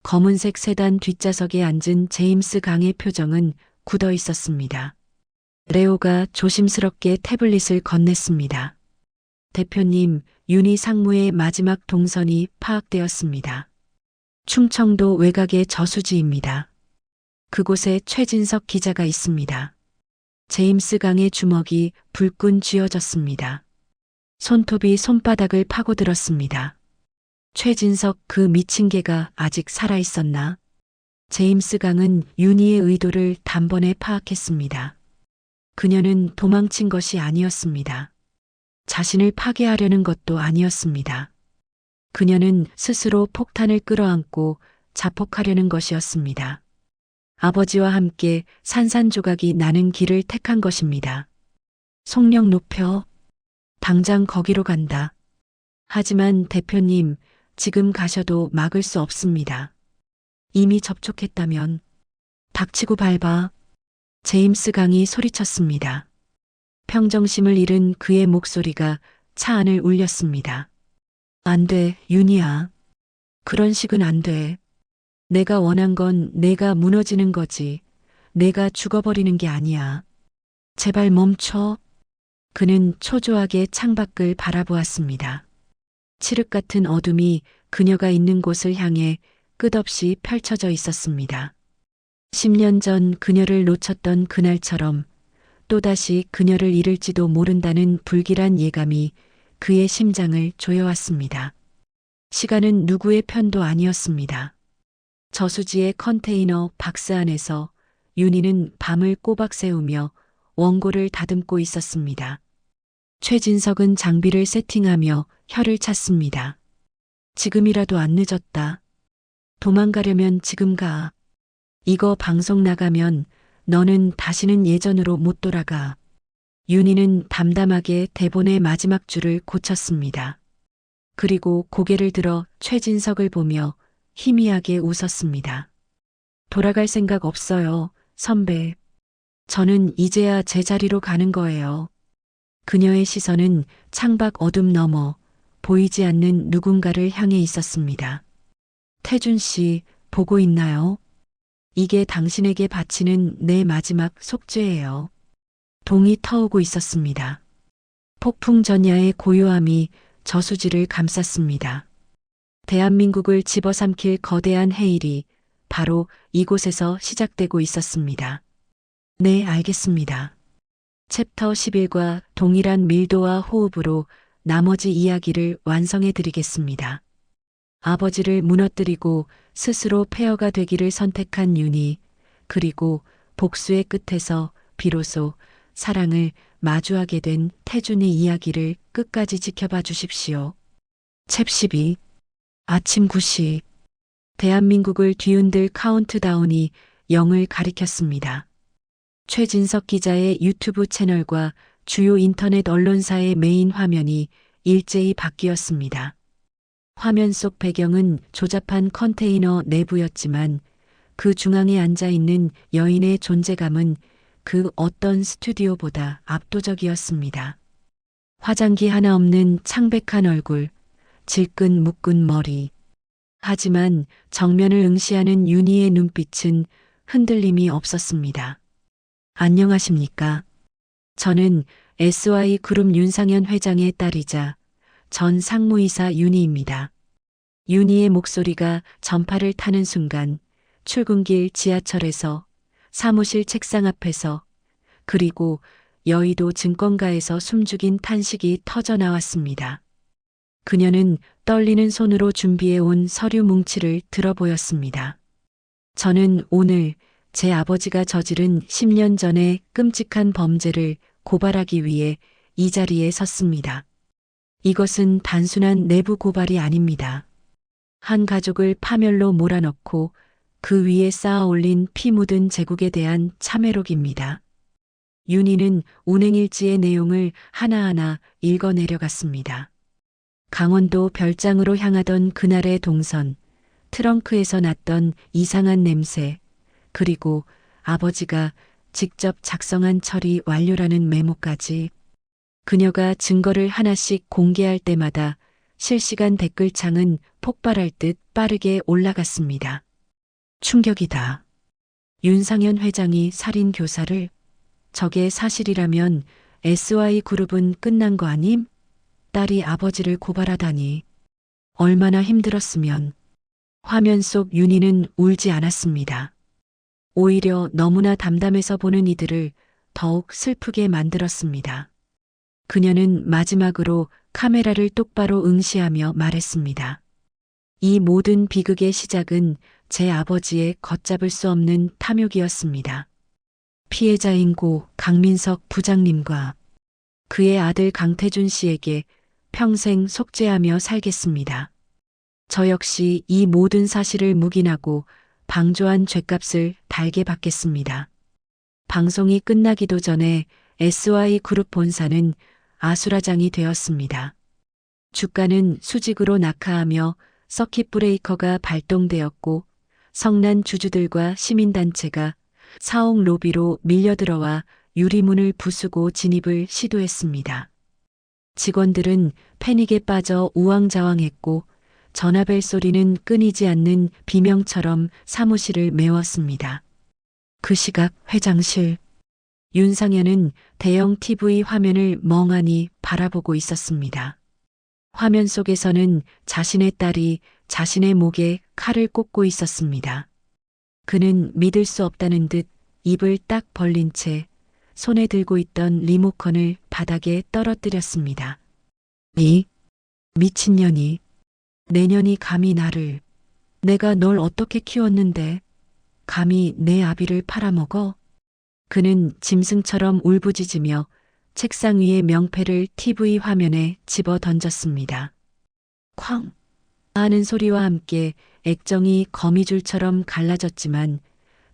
검은색 세단 뒷좌석에 앉은 제임스 강의 표정은 굳어 있었습니다. 레오가 조심스럽게 태블릿을 건넸습니다. 대표님, 윤희 상무의 마지막 동선이 파악되었습니다. 충청도 외곽의 저수지입니다. 그곳에 최진석 기자가 있습니다. 제임스 강의 주먹이 불끈 쥐어졌습니다. 손톱이 손바닥을 파고들었습니다. 최진석 그 미친 개가 아직 살아있었나? 제임스 강은 윤희의 의도를 단번에 파악했습니다. 그녀는 도망친 것이 아니었습니다. 자신을 파괴하려는 것도 아니었습니다. 그녀는 스스로 폭탄을 끌어안고 자폭하려는 것이었습니다. 아버지와 함께 산산조각이 나는 길을 택한 것입니다. 속력 높여. 당장 거기로 간다. 하지만 대표님, 지금 가셔도 막을 수 없습니다. 이미 접촉했다면. 닥치고 밟아. 제임스 강이 소리쳤습니다. 평정심을 잃은 그의 목소리가 차 안을 울렸습니다. 안 돼, 윤희야. 그런 식은 안 돼. 내가 원한 건 내가 무너지는 거지. 내가 죽어버리는 게 아니야. 제발 멈춰. 그는 초조하게 창밖을 바라보았습니다. 칠흑 같은 어둠이 그녀가 있는 곳을 향해 끝없이 펼쳐져 있었습니다. 10년 전 그녀를 놓쳤던 그날처럼 또다시 그녀를 잃을지도 모른다는 불길한 예감이 그의 심장을 조여왔습니다. 시간은 누구의 편도 아니었습니다. 저수지의 컨테이너 박스 안에서 윤희는 밤을 꼬박 새우며 원고를 다듬고 있었습니다. 최진석은 장비를 세팅하며 혀를 찼습니다. 지금이라도 안 늦었다. 도망가려면 지금 가. 이거 방송 나가면 너는 다시는 예전으로 못 돌아가. 윤희는 담담하게 대본의 마지막 줄을 고쳤습니다. 그리고 고개를 들어 최진석을 보며 희미하게 웃었습니다. 돌아갈 생각 없어요, 선배. 저는 이제야 제자리로 가는 거예요. 그녀의 시선은 창밖 어둠 너머 보이지 않는 누군가를 향해 있었습니다. 태준 씨, 보고 있나요? 이게 당신에게 바치는 내 마지막 속죄예요. 동이 터오고 있었습니다. 폭풍 전야의 고요함이 저수지를 감쌌습니다. 대한민국을 집어삼킬 거대한 해일이 바로 이곳에서 시작되고 있었습니다. 네, 알겠습니다. 챕터 11과 동일한 밀도와 호흡으로 나머지 이야기를 완성해 드리겠습니다. 아버지를 무너뜨리고 스스로 폐허가 되기를 선택한 윤희, 그리고 복수의 끝에서 비로소 사랑을 마주하게 된 태준의 이야기를 끝까지 지켜봐 주십시오. 챕 12. 아침 9시. 대한민국을 뒤흔들 카운트다운이 0을 가리켰습니다. 최진석 기자의 유튜브 채널과 주요 인터넷 언론사의 메인 화면이 일제히 바뀌었습니다. 화면 속 배경은 조잡한 컨테이너 내부였지만 그 중앙에 앉아 있는 여인의 존재감은 그 어떤 스튜디오보다 압도적이었습니다. 화장기 하나 없는 창백한 얼굴, 질끈 묶은 머리. 하지만 정면을 응시하는 윤희의 눈빛은 흔들림이 없었습니다. 안녕하십니까? 저는 SY그룹 윤상현 회장의 딸이자 전 상무이사 윤희입니다. 윤희의 목소리가 전파를 타는 순간 출근길 지하철에서, 사무실 책상 앞에서, 그리고 여의도 증권가에서 숨죽인 탄식이 터져 나왔습니다. 그녀는 떨리는 손으로 준비해온 서류 뭉치를 들어 보였습니다. 저는 오늘 제 아버지가 저지른 10년 전의 끔찍한 범죄를 고발하기 위해 이 자리에 섰습니다. 이것은 단순한 내부 고발이 아닙니다. 한 가족을 파멸로 몰아넣고 그 위에 쌓아 올린 피 묻은 제국에 대한 참회록입니다. 윤희는 운행일지의 내용을 하나하나 읽어 내려갔습니다. 강원도 별장으로 향하던 그날의 동선, 트렁크에서 났던 이상한 냄새, 그리고 아버지가 직접 작성한 처리 완료라는 메모까지. 그녀가 증거를 하나씩 공개할 때마다 실시간 댓글창은 폭발할 듯 빠르게 올라갔습니다. 충격이다. 윤상현 회장이 살인 교사를? 저게 사실이라면 SY그룹은 끝난 거 아님? 딸이 아버지를 고발하다니. 얼마나 힘들었으면. 화면 속 윤희는 울지 않았습니다. 오히려 너무나 담담해서 보는 이들을 더욱 슬프게 만들었습니다. 그녀는 마지막으로 카메라를 똑바로 응시하며 말했습니다. 이 모든 비극의 시작은 제 아버지의 걷잡을 수 없는 탐욕이었습니다. 피해자인 고 강민석 부장님과 그의 아들 강태준 씨에게 평생 속죄하며 살겠습니다. 저 역시 이 모든 사실을 묵인하고 방조한 죗값을 달게 받겠습니다. 방송이 끝나기도 전에 SY그룹 본사는 아수라장이 되었습니다. 주가는 수직으로 낙하하며 서킷 브레이커가 발동되었고 성난 주주들과 시민단체가 사옥 로비로 밀려들어와 유리문을 부수고 진입을 시도했습니다. 직원들은 패닉에 빠져 우왕좌왕했고 전화벨 소리는 끊이지 않는 비명처럼 사무실을 메웠습니다. 그 시각 회장실. 윤상현은 대형 TV 화면을 멍하니 바라보고 있었습니다. 화면 속에서는 자신의 딸이 자신의 목에 칼을 꽂고 있었습니다. 그는 믿을 수 없다는 듯 입을 딱 벌린 채 손에 들고 있던 리모컨을 바닥에 떨어뜨렸습니다. 이 미친년이. 내년이 감히 나를. 내가 널 어떻게 키웠는데 감히 내 아비를 팔아먹어? 그는 짐승처럼 울부짖으며 책상 위의 명패를 TV 화면에 집어 던졌습니다. 쾅! 하는 소리와 함께 액정이 거미줄처럼 갈라졌지만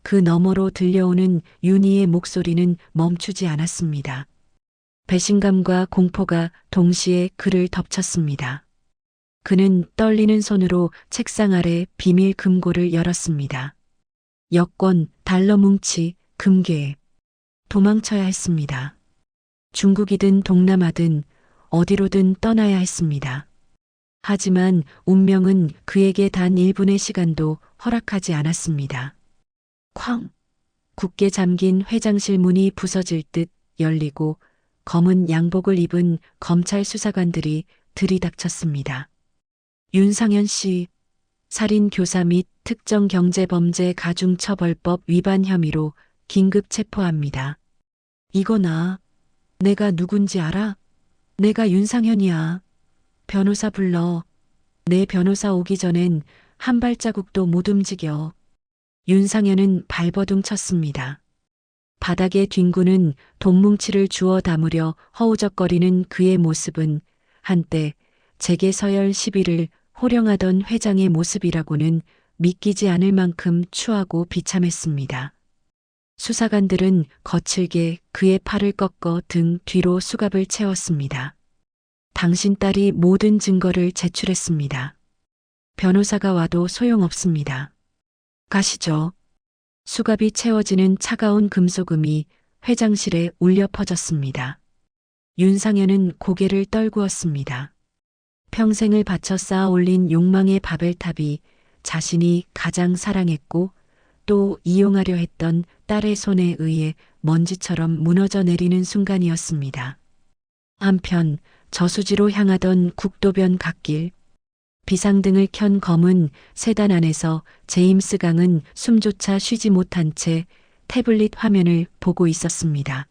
그 너머로 들려오는 윤희의 목소리는 멈추지 않았습니다. 배신감과 공포가 동시에 그를 덮쳤습니다. 그는 떨리는 손으로 책상 아래 비밀 금고를 열었습니다. 여권, 달러 뭉치, 금괴. 도망쳐야 했습니다. 중국이든 동남아든 어디로든 떠나야 했습니다. 하지만 운명은 그에게 단 1분의 시간도 허락하지 않았습니다. 쾅! 굳게 잠긴 회장실 문이 부서질 듯 열리고 검은 양복을 입은 검찰 수사관들이 들이닥쳤습니다. 윤상현 씨, 살인 교사 및 특정 경제범죄 가중처벌법 위반 혐의로 긴급 체포합니다. 이거 내가 누군지 알아? 내가 윤상현이야. 변호사 불러. 내 변호사 오기 전엔 한 발자국도 못 움직여. 윤상현은 발버둥 쳤습니다. 바닥에 뒹구는 돈뭉치를 주워 담으려 허우적거리는 그의 모습은 한때 재계 서열 10위를 호령하던 회장의 모습이라고는 믿기지 않을 만큼 추하고 비참했습니다. 수사관들은 거칠게 그의 팔을 꺾어 등 뒤로 수갑을 채웠습니다. 당신 딸이 모든 증거를 제출했습니다. 변호사가 와도 소용없습니다. 가시죠. 수갑이 채워지는 차가운 금속음이 회장실에 울려 퍼졌습니다. 윤상현은 고개를 떨구었습니다. 평생을 바쳐 쌓아 올린 욕망의 바벨탑이 자신이 가장 사랑했고 또 이용하려 했던 딸의 손에 의해 먼지처럼 무너져 내리는 순간이었습니다. 한편 저수지로 향하던 국도변 갓길, 비상등을 켠 검은 세단 안에서 제임스 강은 숨조차 쉬지 못한 채 태블릿 화면을 보고 있었습니다.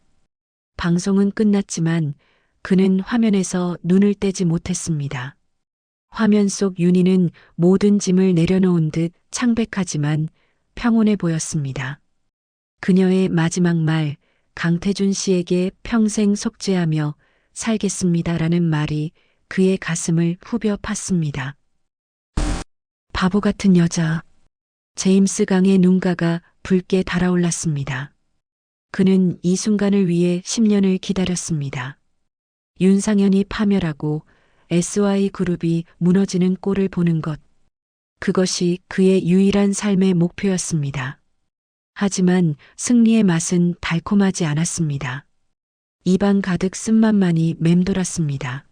방송은 끝났지만 그는 화면에서 눈을 떼지 못했습니다. 화면 속 윤희는 모든 짐을 내려놓은 듯 창백하지만 평온해 보였습니다. 그녀의 마지막 말, 강태준 씨에게 평생 속죄하며 살겠습니다라는 말이 그의 가슴을 후벼 팠습니다. 바보 같은 여자. 제임스 강의 눈가가 붉게 달아올랐습니다. 그는 이 순간을 위해 10년을 기다렸습니다. 윤상현이 파멸하고 SY그룹이 무너지는 꼴을 보는 것. 그것이 그의 유일한 삶의 목표였습니다. 하지만 승리의 맛은 달콤하지 않았습니다. 입안 가득 쓴맛만이 맴돌았습니다.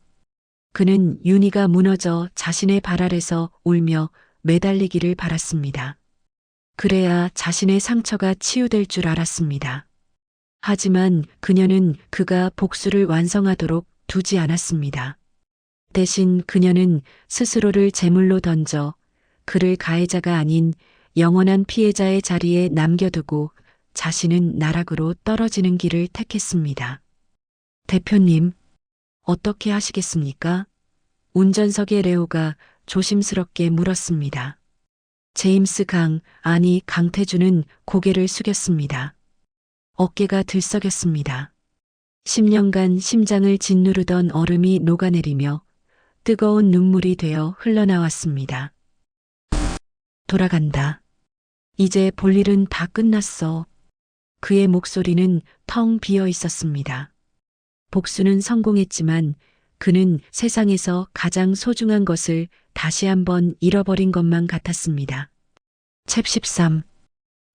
그는 윤희가 무너져 자신의 발 아래서 울며 매달리기를 바랐습니다. 그래야 자신의 상처가 치유될 줄 알았습니다. 하지만 그녀는 그가 복수를 완성하도록 두지 않았습니다. 대신 그녀는 스스로를 제물로 던져 그를 가해자가 아닌 영원한 피해자의 자리에 남겨두고 자신은 나락으로 떨어지는 길을 택했습니다. 대표님, 어떻게 하시겠습니까? 운전석의 레오가 조심스럽게 물었습니다. 제임스 아니 강태준은 고개를 숙였습니다. 어깨가 들썩였습니다. 10년간 심장을 짓누르던 얼음이 녹아내리며 뜨거운 눈물이 되어 흘러나왔습니다. 돌아간다. 이제 볼 일은 다 끝났어. 그의 목소리는 텅 비어 있었습니다. 복수는 성공했지만 그는 세상에서 가장 소중한 것을 다시 한번 잃어버린 것만 같았습니다. 챕 13.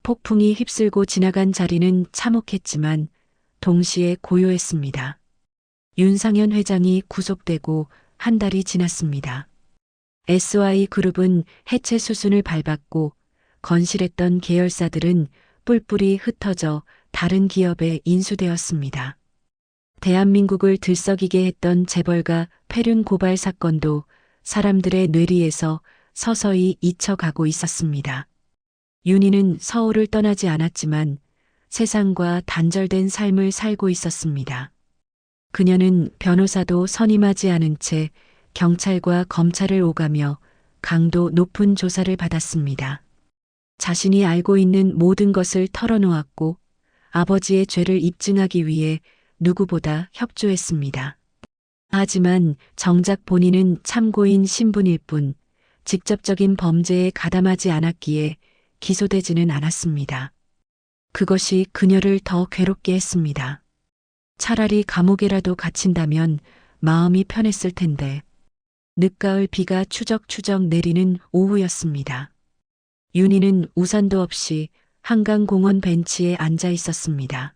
폭풍이 휩쓸고 지나간 자리는 참혹했지만 동시에 고요했습니다. 윤상현 회장이 구속되고 한 달이 지났습니다. SY그룹은 해체 수순을 밟았고 건실했던 계열사들은 뿔뿔이 흩어져 다른 기업에 인수되었습니다. 대한민국을 들썩이게 했던 재벌가 폐륜 고발 사건도 사람들의 뇌리에서 서서히 잊혀가고 있었습니다. 윤희는 서울을 떠나지 않았지만 세상과 단절된 삶을 살고 있었습니다. 그녀는 변호사도 선임하지 않은 채 경찰과 검찰을 오가며 강도 높은 조사를 받았습니다. 자신이 알고 있는 모든 것을 털어놓았고 아버지의 죄를 입증하기 위해 누구보다 협조했습니다. 하지만 정작 본인은 참고인 신분일 뿐 직접적인 범죄에 가담하지 않았기에 기소되지는 않았습니다. 그것이 그녀를 더 괴롭게 했습니다. 차라리 감옥에라도 갇힌다면 마음이 편했을 텐데. 늦가을 비가 추적추적 내리는 오후였습니다. 윤희는 우산도 없이 한강공원 벤치에 앉아 있었습니다.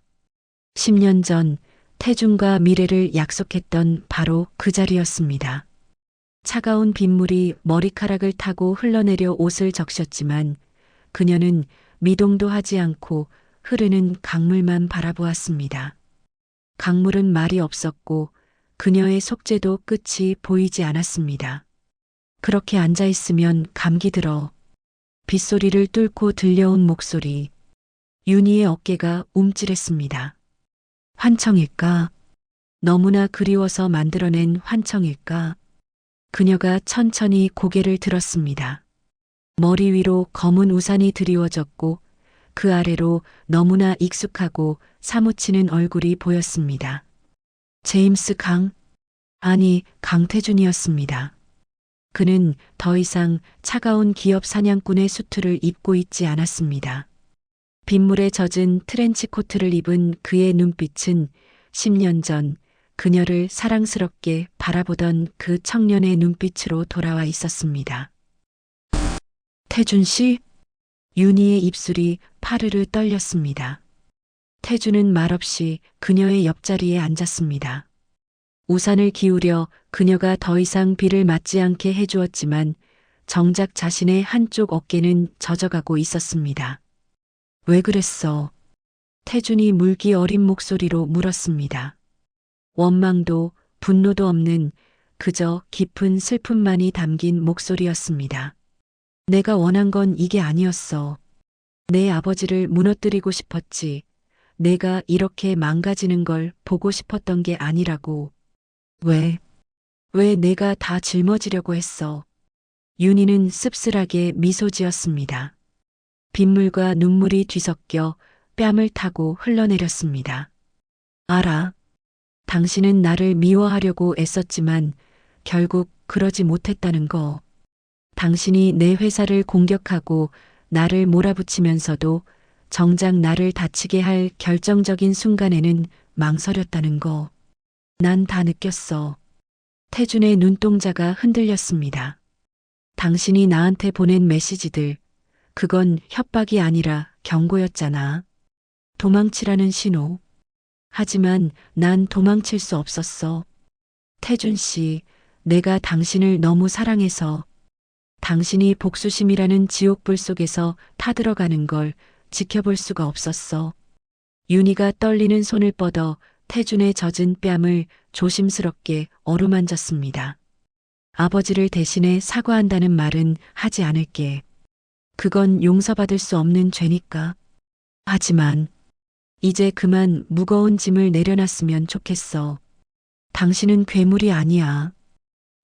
10년 전 태준과 미래를 약속했던 바로 그 자리였습니다. 차가운 빗물이 머리카락을 타고 흘러내려 옷을 적셨지만 그녀는 미동도 하지 않고 흐르는 강물만 바라보았습니다. 강물은 말이 없었고 그녀의 속죄도 끝이 보이지 않았습니다. 그렇게 앉아있으면 감기 들어. 빗소리를 뚫고 들려온 목소리. 윤희의 어깨가 움찔했습니다. 환청일까? 너무나 그리워서 만들어낸 환청일까? 그녀가 천천히 고개를 들었습니다. 머리 위로 검은 우산이 드리워졌고 그 아래로 너무나 익숙하고 사무치는 얼굴이 보였습니다. 제임스 아니 강태준이었습니다. 그는 더 이상 차가운 기업 사냥꾼의 수트를 입고 있지 않았습니다. 빗물에 젖은 트렌치 코트를 입은 그의 눈빛은 10년 전 그녀를 사랑스럽게 바라보던 그 청년의 눈빛으로 돌아와 있었습니다. 태준 씨? 윤희의 입술이 파르르 떨렸습니다. 태준은 말없이 그녀의 옆자리에 앉았습니다. 우산을 기울여 그녀가 더 이상 비를 맞지 않게 해주었지만 정작 자신의 한쪽 어깨는 젖어가고 있었습니다. 왜 그랬어? 태준이 물기 어린 목소리로 물었습니다. 원망도 분노도 없는 그저 깊은 슬픔만이 담긴 목소리였습니다. 내가 원한 건 이게 아니었어. 내 아버지를 무너뜨리고 싶었지. 내가 이렇게 망가지는 걸 보고 싶었던 게 아니라고. 왜? 왜 내가 다 짊어지려고 했어? 윤희는 씁쓸하게 미소 지었습니다. 빗물과 눈물이 뒤섞여 뺨을 타고 흘러내렸습니다. 알아. 당신은 나를 미워하려고 애썼지만 결국 그러지 못했다는 거. 당신이 내 회사를 공격하고 나를 몰아붙이면서도 정작 나를 다치게 할 결정적인 순간에는 망설였다는 거. 난 다 느꼈어. 태준의 눈동자가 흔들렸습니다. 당신이 나한테 보낸 메시지들, 그건 협박이 아니라 경고였잖아. 도망치라는 신호. 하지만 난 도망칠 수 없었어. 태준 씨, 내가 당신을 너무 사랑해서 당신이 복수심이라는 지옥불 속에서 타들어가는 걸 지켜볼 수가 없었어. 윤희가 떨리는 손을 뻗어 태준의 젖은 뺨을 조심스럽게 어루만졌습니다. 아버지를 대신해 사과한다는 말은 하지 않을게. 그건 용서받을 수 없는 죄니까. 하지만 이제 그만 무거운 짐을 내려놨으면 좋겠어. 당신은 괴물이 아니야.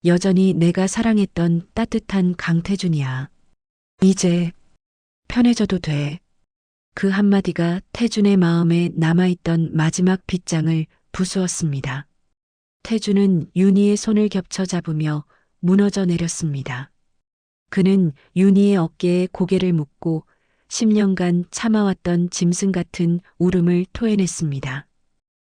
여전히 내가 사랑했던 따뜻한 강태준이야. 이제 편해져도 돼. 그 한마디가 태준의 마음에 남아있던 마지막 빗장을 부수었습니다. 태준은 윤희의 손을 겹쳐 잡으며 무너져 내렸습니다. 그는 윤희의 어깨에 고개를 묻고 10년간 참아왔던 짐승 같은 울음을 토해냈습니다.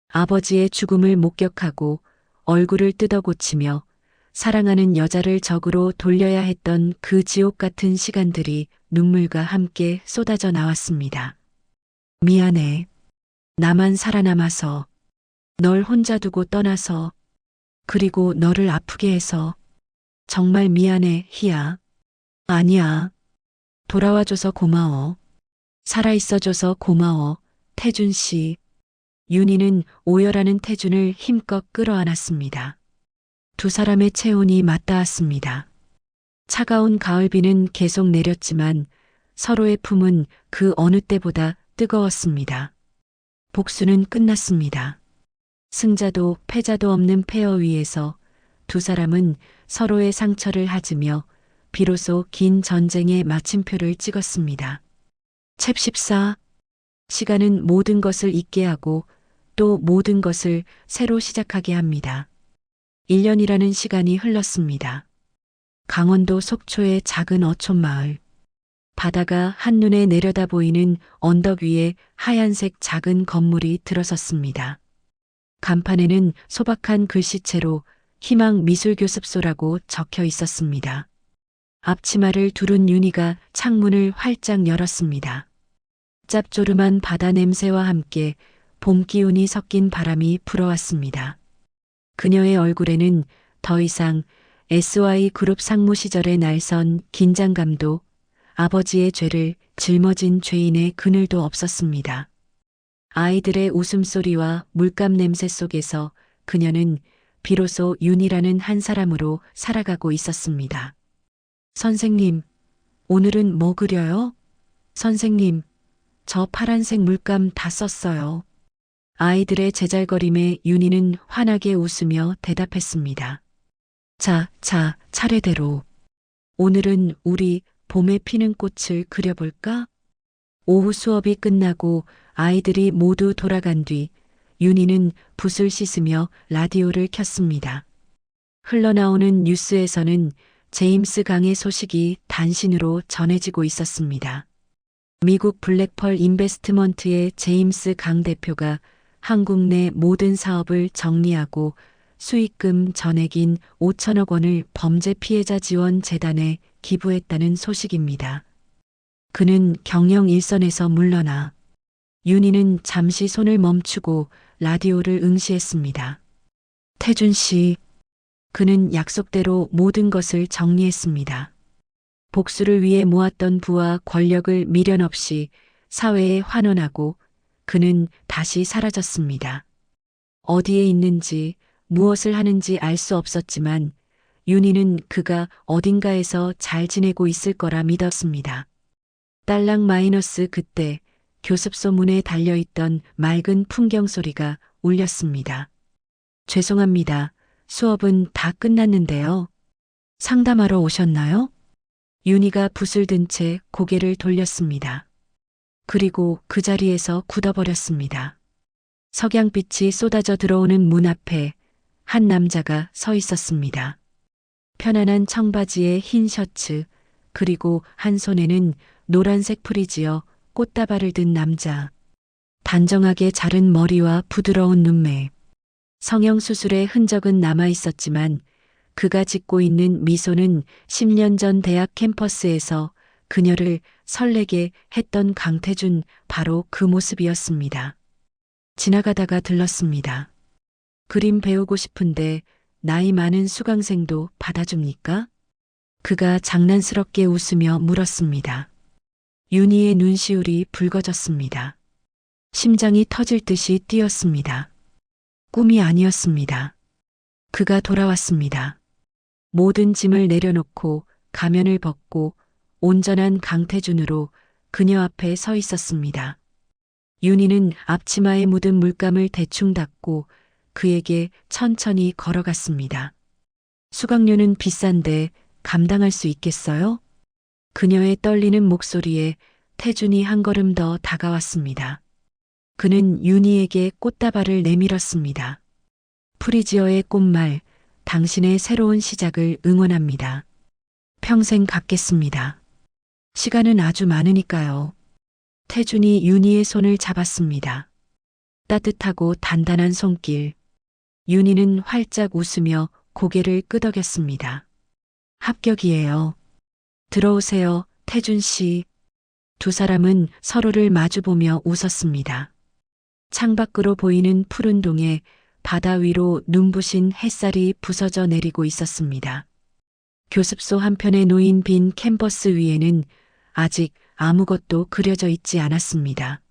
아버지의 죽음을 목격하고 얼굴을 뜯어고치며 사랑하는 여자를 적으로 돌려야 했던 그 지옥 같은 시간들이 눈물과 함께 쏟아져 나왔습니다. 미안해. 나만 살아남아서, 널 혼자 두고 떠나서, 그리고 너를 아프게 해서 정말 미안해, 희야. 아니야. 돌아와줘서 고마워. 살아있어줘서 고마워, 태준 씨. 윤희는 오열하는 태준을 힘껏 끌어안았습니다. 두 사람의 체온이 맞닿았습니다. 차가운 가을비는 계속 내렸지만 서로의 품은 그 어느 때보다 뜨거웠습니다. 복수는 끝났습니다. 승자도 패자도 없는 페어 위에서 두 사람은 서로의 상처를 하지며 비로소 긴 전쟁의 마침표를 찍었습니다. 챕 14. 시간은 모든 것을 잊게 하고 또 모든 것을 새로 시작하게 합니다. 1년이라는 시간이 흘렀습니다. 강원도 속초의 작은 어촌 마을. 바다가 한눈에 내려다 보이는 언덕 위에 하얀색 작은 건물이 들어섰습니다. 간판에는 소박한 글씨체로 희망 미술교습소라고 적혀 있었습니다. 앞치마를 두른 윤희가 창문을 활짝 열었습니다. 짭조름한 바다 냄새와 함께 봄 기운이 섞인 바람이 불어왔습니다. 그녀의 얼굴에는 더 이상 SY그룹 상무 시절의 날선 긴장감도 아버지의 죄를 짊어진 죄인의 그늘도 없었습니다. 아이들의 웃음소리와 물감 냄새 속에서 그녀는 비로소 윤희라는 한 사람으로 살아가고 있었습니다. 선생님, 오늘은 뭐 그려요? 선생님, 저 파란색 물감 다 썼어요. 아이들의 제잘거림에 윤희는 환하게 웃으며 대답했습니다. 자, 차례대로. 오늘은 우리 봄에 피는 꽃을 그려볼까? 오후 수업이 끝나고 아이들이 모두 돌아간 뒤 윤희는 붓을 씻으며 라디오를 켰습니다. 흘러나오는 뉴스에서는 제임스 강의 소식이 단신으로 전해지고 있었습니다. 미국 블랙펄 인베스트먼트의 제임스 강 대표가 한국 내 모든 사업을 정리하고 수익금 전액인 5천억 원을 범죄 피해자 지원 재단에 기부했다는 소식입니다. 그는 경영 일선에서 물러나 윤희는 잠시 손을 멈추고 라디오를 응시했습니다. 태준 씨, 그는 약속대로 모든 것을 정리했습니다. 복수를 위해 모았던 부와 권력을 미련 없이 사회에 환원하고 그는 다시 사라졌습니다. 어디에 있는지 무엇을 하는지 알 수 없었지만 윤희는 그가 어딘가에서 잘 지내고 있을 거라 믿었습니다. 딸랑 마이너스 그때 교습소 문에 달려있던 맑은 풍경 소리가 울렸습니다. 죄송합니다, 수업은 다 끝났는데요. 상담하러 오셨나요? 윤희가 붓을 든 채 고개를 돌렸습니다. 그리고 그 자리에서 굳어버렸습니다. 석양빛이 쏟아져 들어오는 문 앞에 한 남자가 서 있었습니다. 편안한 청바지에 흰 셔츠, 그리고 한 손에는 노란색 프리지어 꽃다발을 든 남자. 단정하게 자른 머리와 부드러운 눈매. 성형수술의 흔적은 남아 있었지만 그가 짓고 있는 미소는 10년 전 대학 캠퍼스에서 그녀를 설레게 했던 강태준, 바로 그 모습이었습니다. 지나가다가 들렀습니다. 그림 배우고 싶은데 나이 많은 수강생도 받아줍니까? 그가 장난스럽게 웃으며 물었습니다. 윤희의 눈시울이 붉어졌습니다. 심장이 터질 듯이 뛰었습니다. 꿈이 아니었습니다. 그가 돌아왔습니다. 모든 짐을 내려놓고 가면을 벗고 온전한 강태준으로 그녀 앞에 서 있었습니다. 윤희는 앞치마에 묻은 물감을 대충 닦고 그에게 천천히 걸어갔습니다. 수강료는 비싼데 감당할 수 있겠어요? 그녀의 떨리는 목소리에 태준이 한 걸음 더 다가왔습니다. 그는 윤희에게 꽃다발을 내밀었습니다. 프리지어의 꽃말, 당신의 새로운 시작을 응원합니다. 평생 갖겠습니다. 시간은 아주 많으니까요. 태준이 윤희의 손을 잡았습니다. 따뜻하고 단단한 손길. 윤희는 활짝 웃으며 고개를 끄덕였습니다. 합격이에요. 들어오세요, 태준 씨. 두 사람은 서로를 마주보며 웃었습니다. 창밖으로 보이는 푸른 동에 바다 위로 눈부신 햇살이 부서져 내리고 있었습니다. 교습소 한편에 놓인 빈 캔버스 위에는 아직 아무것도 그려져 있지 않았습니다.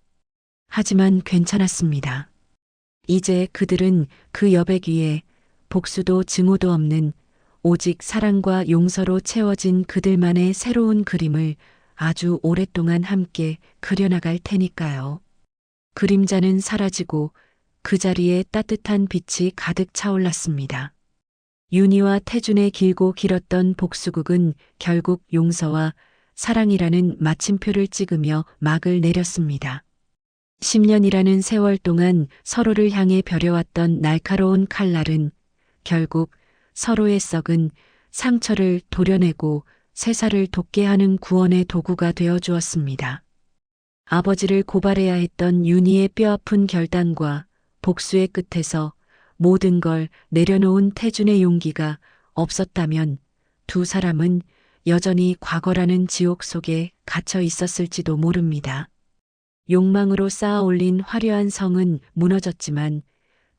하지만 괜찮았습니다. 이제 그들은 그 여백 위에 복수도 증오도 없는 오직 사랑과 용서로 채워진 그들만의 새로운 그림을 아주 오랫동안 함께 그려나갈 테니까요. 그림자는 사라지고 그 자리에 따뜻한 빛이 가득 차올랐습니다. 윤희와 태준의 길고 길었던 복수극은 결국 용서와 사랑이라는 마침표를 찍으며 막을 내렸습니다. 10년이라는 세월 동안 서로를 향해 벼려왔던 날카로운 칼날은 결국 서로의 썩은 상처를 도려내고 세살을 돋게 하는 구원의 도구가 되어 주었습니다. 아버지를 고발해야 했던 윤희의 뼈아픈 결단과 복수의 끝에서 모든 걸 내려놓은 태준의 용기가 없었다면 두 사람은 여전히 과거라는 지옥 속에 갇혀 있었을지도 모릅니다. 욕망으로 쌓아 올린 화려한 성은 무너졌지만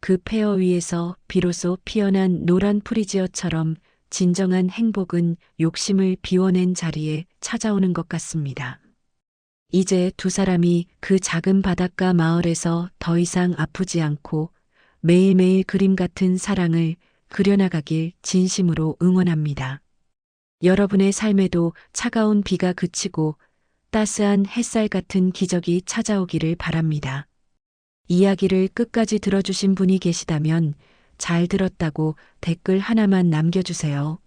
그 폐허 위에서 비로소 피어난 노란 프리지어처럼 진정한 행복은 욕심을 비워낸 자리에 찾아오는 것 같습니다. 이제 두 사람이 그 작은 바닷가 마을에서 더 이상 아프지 않고 매일매일 그림 같은 사랑을 그려나가길 진심으로 응원합니다. 여러분의 삶에도 차가운 비가 그치고 따스한 햇살 같은 기적이 찾아오기를 바랍니다. 이야기를 끝까지 들어주신 분이 계시다면 잘 들었다고 댓글 하나만 남겨주세요.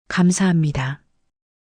감사합니다.